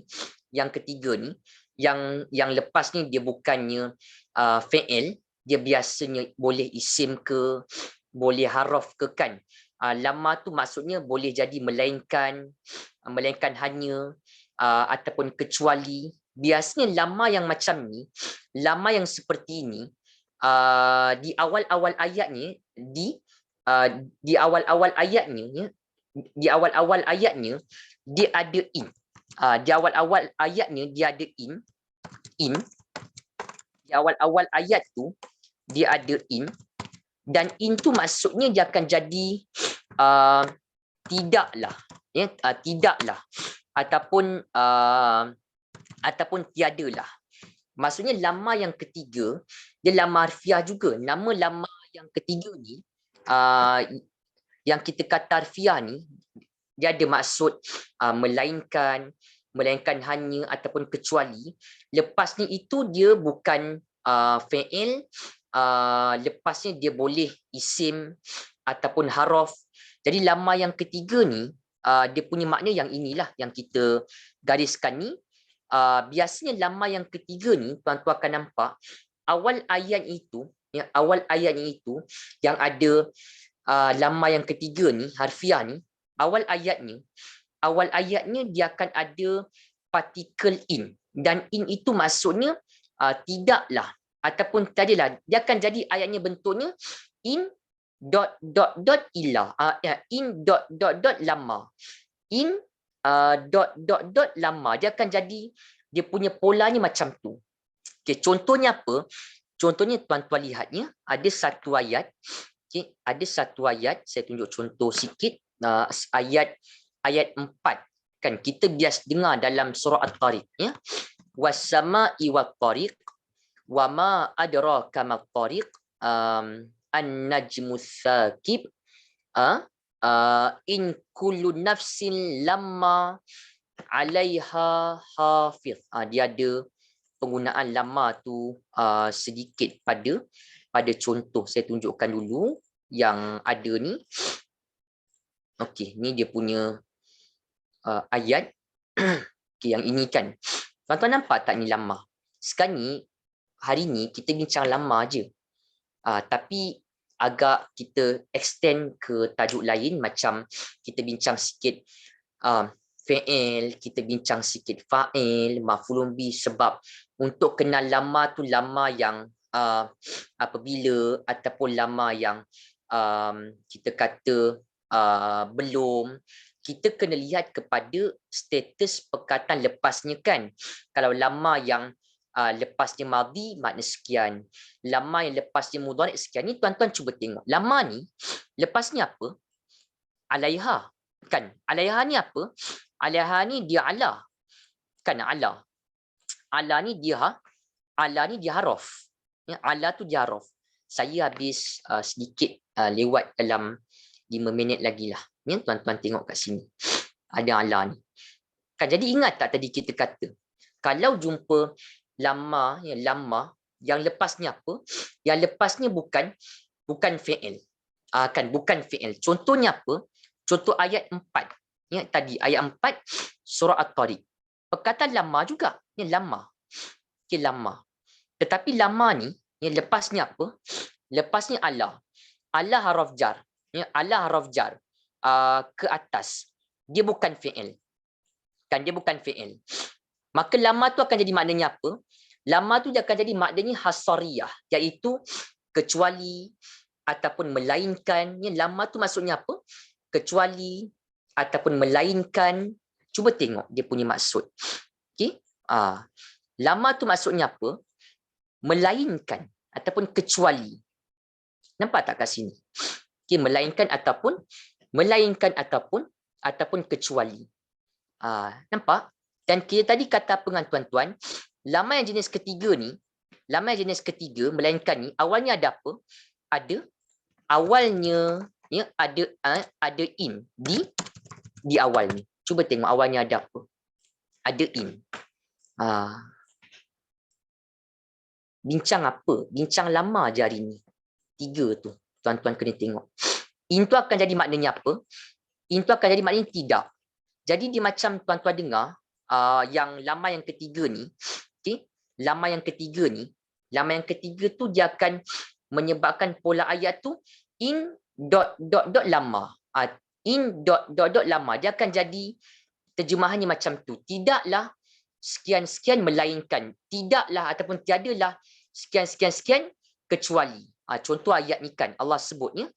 [SPEAKER 1] yang ketiga ni, yang lepas ni dia bukannya fi'il, dia biasanya boleh isim ke, boleh haraf ke kan. Lama tu maksudnya boleh jadi melainkan hanya, ataupun kecuali. Biasanya lama yang macam ni, lama yang seperti ini, di awal-awal ayatnya, di awal-awal ayatnya, di awal-awal ayatnya dia ada in. Di awal-awal ayatnya dia ada in. Di awal-awal ayat tu dia ada in, dan in tu maksudnya dia akan jadi tidaklah, ya, tidaklah ataupun tiadalah. Maksudnya lama yang ketiga dia lama harfiah juga. Nama lama yang ketiga ni, yang kita kata harfiah ni, dia ada maksud melainkan hanya ataupun kecuali. Lepas ni itu dia bukan fi'il, lepasnya dia boleh isim ataupun haraf. Jadi lama yang ketiga ni dia punya makna yang inilah yang kita gariskan ni. Biasanya lama yang ketiga ni tuan-tuan akan nampak awal ayat itu, yang ada lama yang ketiga ni harfiah ni, awal ayatnya dia akan ada partikel in, dan in itu maksudnya tidaklah ataupun tadilah. Dia akan jadi ayatnya bentuknya in illa, in lama, in lama. Dia akan jadi, dia punya polanya macam tu. Okay, contohnya apa? Contohnya tuan-tuan lihatnya ada satu ayat. Okay, ada satu ayat, saya tunjuk contoh sikit. Ayat 4 kan kita biasa dengar dalam surah At-Tariq, ya. Was-sama'i wat-tariq wa ma adraka mat-tariq, an-najmu tsaqib, in kullu nafsin lamma 'alaiha hafiz. Dia ada penggunaan lama tu sedikit pada contoh. Saya tunjukkan dulu yang ada ni. Okey, ni dia punya ayat. Okay, yang ini kan. Tuan-tuan nampak tak ni lama? Sekarang ni, hari ni kita bincang lama je. Tapi agak kita extend ke tajuk lain, macam kita bincang sikit fi'il, kita bincang sikit fa'il, maf'ulun bih, sebab untuk kenal lama tu lama yang apabila ataupun lama yang kita kata belum, kita kena lihat kepada status perkataan lepasnya kan. Kalau lama yang lepasnya madhi makna sekian. Lama yang lepasnya mudhari sekian. Ni tuan-tuan cuba tengok. Lama ni lepasnya apa? Alaiha. Kan? Alaiha ni apa? Alaiha ni dia ala. Kan ala. Ala ni dia haraf. Ya, ala tu dia haraf. Saya habis sedikit lewat dalam 5 minit lagi lah. Ya, tuan-tuan tengok kat sini. Ada ala ni. Kan, jadi ingat tak tadi kita kata, kalau jumpa lama, ya, lama, yang lepasnya apa? Yang lepasnya bukan fi'il. Kan, bukan fi'il. Contohnya apa? Contoh ayat 4. Ya, tadi ayat 4 surah At-Tariq. Perkataan lama juga. Ya, lama. Okay, lama. Tetapi lama ni, ya, lepasnya apa? Lepasnya ala. Ala haraf jar. Ya, ala haraf jar. Ke atas. Dia bukan fi'il. Kan, dia bukan fi'il. Maka lama tu akan jadi maknanya apa? Lama tu dia akan jadi maknanya hasariyah, iaitu kecuali ataupun melainkan. Ya, lama tu maksudnya apa? Kecuali ataupun melainkan. Cuba tengok dia punya maksud. Okey? Lama tu maksudnya apa? Melainkan ataupun kecuali. Nampak tak kat sini? Okey, melainkan ataupun kecuali. Nampak? Dan kita tadi kata apa dengan tuan-tuan? Lama yang jenis ketiga ni, melainkan ni, awalnya ada apa? Awalnya, ya, ada in di awal ni. Cuba tengok awalnya ada apa? Ada in. Bincang apa? Bincang lama je hari ni. 3 tu. Tuan-tuan kena tengok. In tu akan jadi maknanya apa? In tu akan jadi maknanya tidak. Jadi dia macam tuan-tuan dengar, yang lama yang ketiga ni, okay? Lama yang ketiga tu dia akan menyebabkan pola ayat tu in ... lama. In ... lama. Dia akan jadi terjemahannya macam tu. Tidaklah sekian-sekian melainkan. Tidaklah ataupun tiadalah sekian-sekian kecuali. Contoh ayat ni kan Allah sebutnya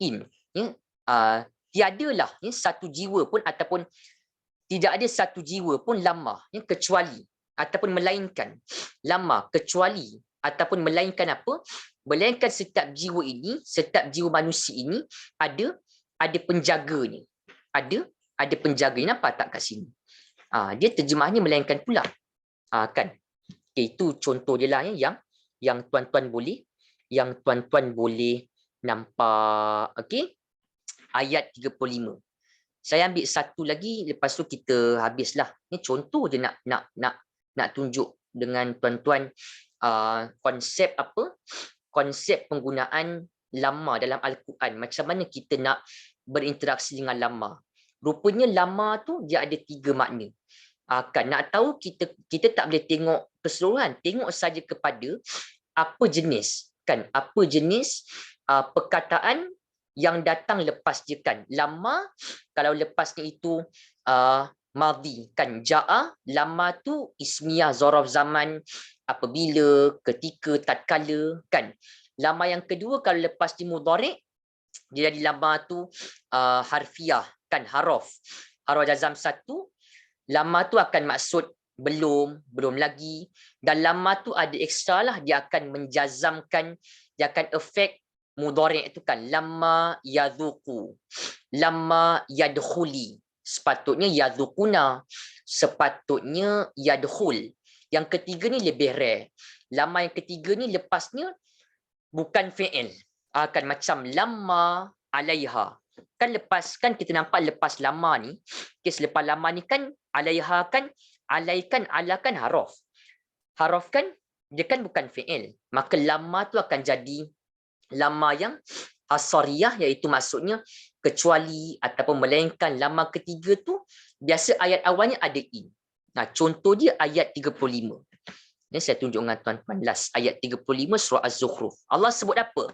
[SPEAKER 1] in. Ya? Tiadalah, ya, satu jiwa pun ataupun tidak ada satu jiwa pun lama, ya, kecuali ataupun melainkan. Lama, kecuali ataupun melainkan apa? Melainkan setiap jiwa ini, setiap jiwa manusia ini ada penjaganya. Ada penjaganya. Nampak tak kat sini? Dia terjemahnya melainkan pula. Kan? Okay, itu contoh je lah, ya, yang tuan-tuan boleh nampak. Okey. Ayat 35. Saya ambil satu lagi, lepas tu kita habislah. Ini contoh je nak tunjuk dengan tuan-tuan konsep apa? Konsep penggunaan lama dalam Al-Quran. Macam mana kita nak berinteraksi dengan lama. Rupanya lama tu dia ada 3 makna. Kan nak tahu, kita tak boleh tengok keseluruhan. Tengok saja kepada apa jenis, kan? Apa jenis perkataan yang datang lepas je, kan. Lama, kalau lepasnya itu madhi, kan. Ja'a, lama tu ismiyah, zaraf zaman, apabila, ketika, tatkala, kan. Lama yang kedua kalau lepas di mudhari', dia jadi lama tu harfiah, kan, haraf jazam 1. Lama tu akan maksud belum lagi, dan lama tu ada ekstra lah, dia akan menjazamkan, dia akan efek mudhari' itu, kan. Lama yadhuku, lama yadkhuli, sepatutnya yadhukuna, sepatutnya yadkhul. Yang ketiga ni lebih rare. Lama yang ketiga ni lepasnya bukan fi'il. Kan macam lama alaiha. Kan lepas, kan kita nampak lepas lama ni, selepas lama ni kan alaiha, kan alaikan, ala kan haraf. Haraf kan dia kan bukan fi'il. Maka lama tu akan jadi lama yang hasariyah, iaitu maksudnya kecuali ataupun melainkan. Lama ketiga tu biasa ayat awalnya ada in. Contoh dia ayat 35. Ini saya tunjuk dengan tuan-tuan last ayat 35 surah Az-Zukhruf. Allah sebut apa?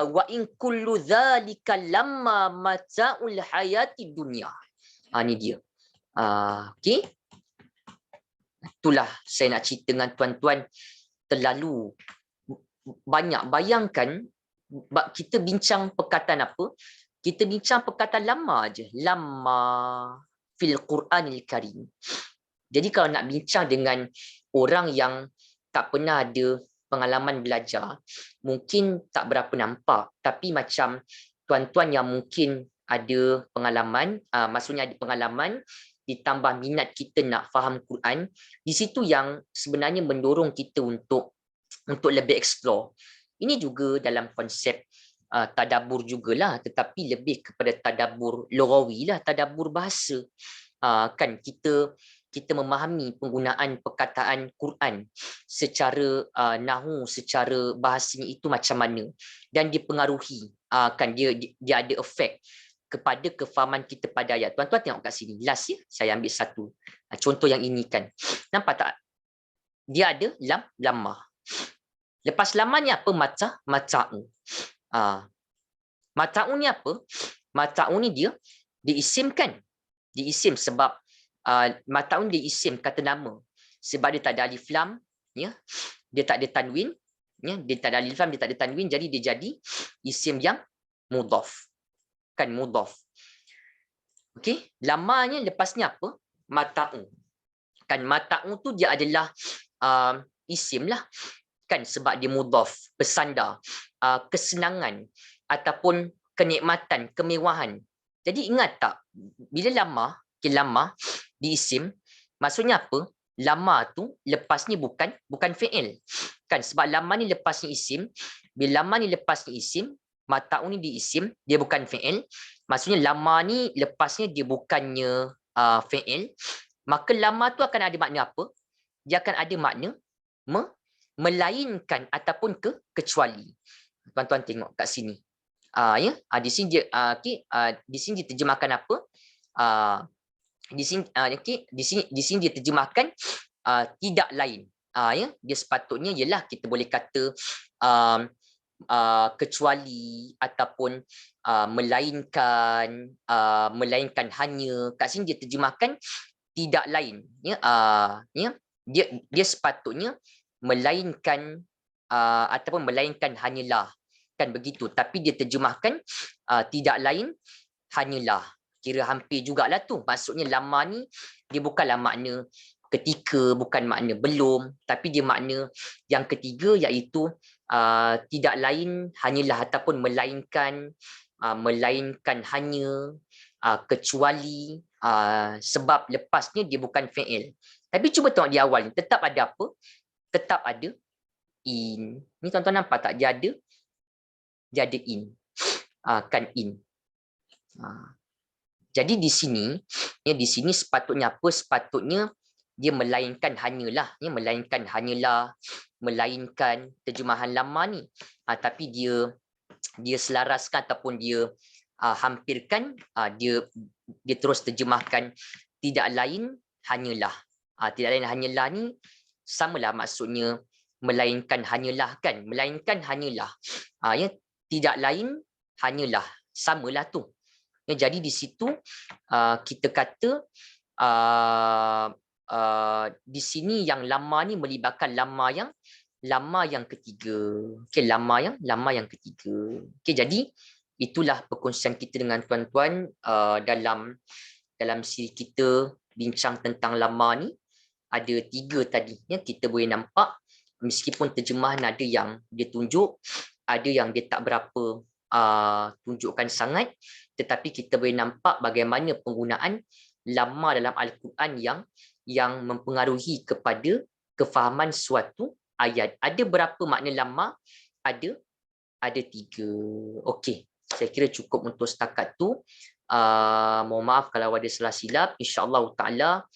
[SPEAKER 1] Wa in kullu dzalika lamma mata'ul hayati dunya. Ni dia. Okey. Itulah saya nak cerita dengan tuan-tuan. Terlalu banyak. Bayangkan kita bincang perkataan apa? Kita bincang perkataan lama aje. Lama fil Quranil Karim. Jadi kalau nak bincang dengan orang yang tak pernah ada pengalaman belajar, mungkin tak berapa nampak. Tapi macam tuan-tuan yang mungkin ada pengalaman, maksudnya ada pengalaman, ditambah minat kita nak faham Quran, di situ yang sebenarnya mendorong kita untuk lebih explore. Ini juga dalam konsep tadabbur jugalah, tetapi lebih kepada tadabbur lughawi lah, tadabbur bahasa. Kan kita memahami penggunaan perkataan Quran secara nahu, secara bahasanya itu macam mana, dan dipengaruhi, kan dia ada efek kepada kefahaman kita pada ayat. Tuan-tuan tengok kat sini, last ya, saya ambil satu contoh yang ini kan. Nampak tak? Dia ada lamah. Lepas lamah ni apa? Mata'u. Mata'u ni apa? Mata'u ni dia diisimkan. Diisim sebab mata'u ni diisim kata nama. Sebab dia tak ada alif lam, ya. Dia tak ada tanwin, ya. Dia tak ada alif lam, dia tak ada tanwin, jadi dia jadi isim yang mudhaf. Kan mudhaf. Okey, lamanya lepasnya apa? Mata'u. Kan mata'u tu dia adalah isim lah. Kan sebab dia mudhaf, bersandar, kesenangan ataupun kenikmatan, kemewahan. Jadi ingat tak, bila lama diisim, maksudnya apa? Lama tu lepasnya bukan fi'il. Kan sebab lama ni lepasnya isim, bila lama ni lepasnya isim, mata'u ni diisim, dia bukan fi'il. Maksudnya lama ni lepasnya dia bukannya fi'il, maka lama tu akan ada makna apa? Dia akan ada makna melainkan ataupun kecuali. Tuan-tuan tengok kat sini. Ya, di sini dia di sini diterjemahkan apa? Di sini dia terjemahkan tidak lain. Ya, dia sepatutnya ialah kita boleh kata kecuali ataupun melainkan hanya. Kat sini dia terjemahkan tidak lain, ya. Dia sepatutnya melainkan ataupun melainkan hanyalah, kan begitu, tapi dia terjemahkan tidak lain hanyalah. Kira hampir jugalah tu. Maksudnya lama ni dia bukanlah makna ketika, bukan makna belum, tapi dia makna yang ketiga, iaitu tidak lain hanyalah ataupun melainkan hanya, kecuali, sebab lepasnya dia bukan fi'il. Tapi cuba tengok di awal ni, tetap ada apa? Tetap ada in. Ni tuan-tuan nampak tak? Dia ada in. Kan in. Jadi di sini, ya, di sini sepatutnya apa? Sepatutnya dia melainkan hanyalah, ya, melainkan hanyalah, melainkan terjemahan lama ni. Tapi dia selaraskan ataupun dia hampirkan, dia terus terjemahkan tidak lain hanyalah. Tidak lain hanyalah ni samalah maksudnya melainkan hanyalah, kan, melainkan hanyalah, ya, tidak lain hanyalah, samalah tu, ya. Jadi di situ kita kata di sini yang lama ni melibatkan lama yang ketiga. Okey, lama yang ketiga. Okey, jadi itulah perkongsian kita dengan tuan-tuan dalam siri kita bincang tentang lama ni. Ada 3 tadi, ya, kita boleh nampak, meskipun terjemahan ada yang dia tunjuk, ada yang dia tak berapa tunjukkan sangat, tetapi kita boleh nampak bagaimana penggunaan lama dalam Al-Quran yang mempengaruhi kepada kefahaman suatu ayat. Ada berapa makna lama? Ada 3. Okey, saya kira cukup untuk setakat tu. Mohon maaf kalau ada salah silap. InsyaAllah ta'ala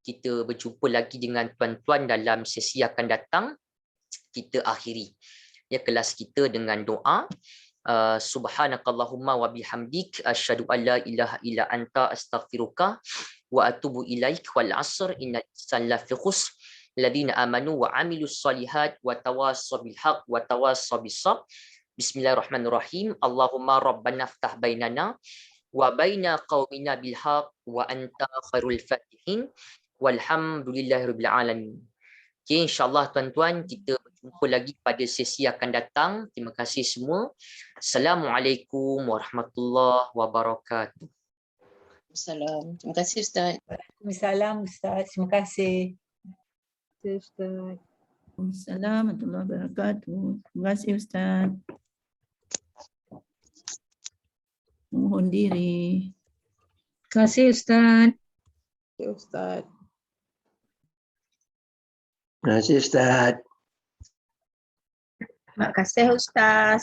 [SPEAKER 1] kita berjumpa lagi dengan tuan-tuan dalam sesi akan datang. Kita akhiri, ya, kelas kita dengan doa. Subhanakallahumma wa bihamdik asyhadu an la ilaha illa anta astaghfiruka wa atubu ilaik. Wal 'asr innal insana lafi khusr alladziina amanu wa 'amilus shalihat wa tawassaw bil haqq wa tawassaw bis sabr. Bismillahirrahmanirrahim. Allahumma rabbana iftah bainana wa baina qaumina bil haqq wa anta khairul fatihin. Walhamdulillahirabbil alamin. Okay, insyaAllah tuan-tuan, kita berjumpa lagi pada sesi akan datang. Terima kasih semua. Assalamualaikum warahmatullahi wabarakatuh.
[SPEAKER 2] Waalaikumsalam. Terima kasih Ustaz.
[SPEAKER 3] Waalaikumsalam Ustaz. Terima kasih.
[SPEAKER 4] Ustaz.
[SPEAKER 5] Assalamualaikum warahmatullahi wabarakatuh. Terima kasih Ustaz. Mohon diri.
[SPEAKER 4] Terima kasih Ustaz.
[SPEAKER 2] Ustaz.
[SPEAKER 6] Terima kasih Ustaz.
[SPEAKER 7] Terima kasih Ustaz.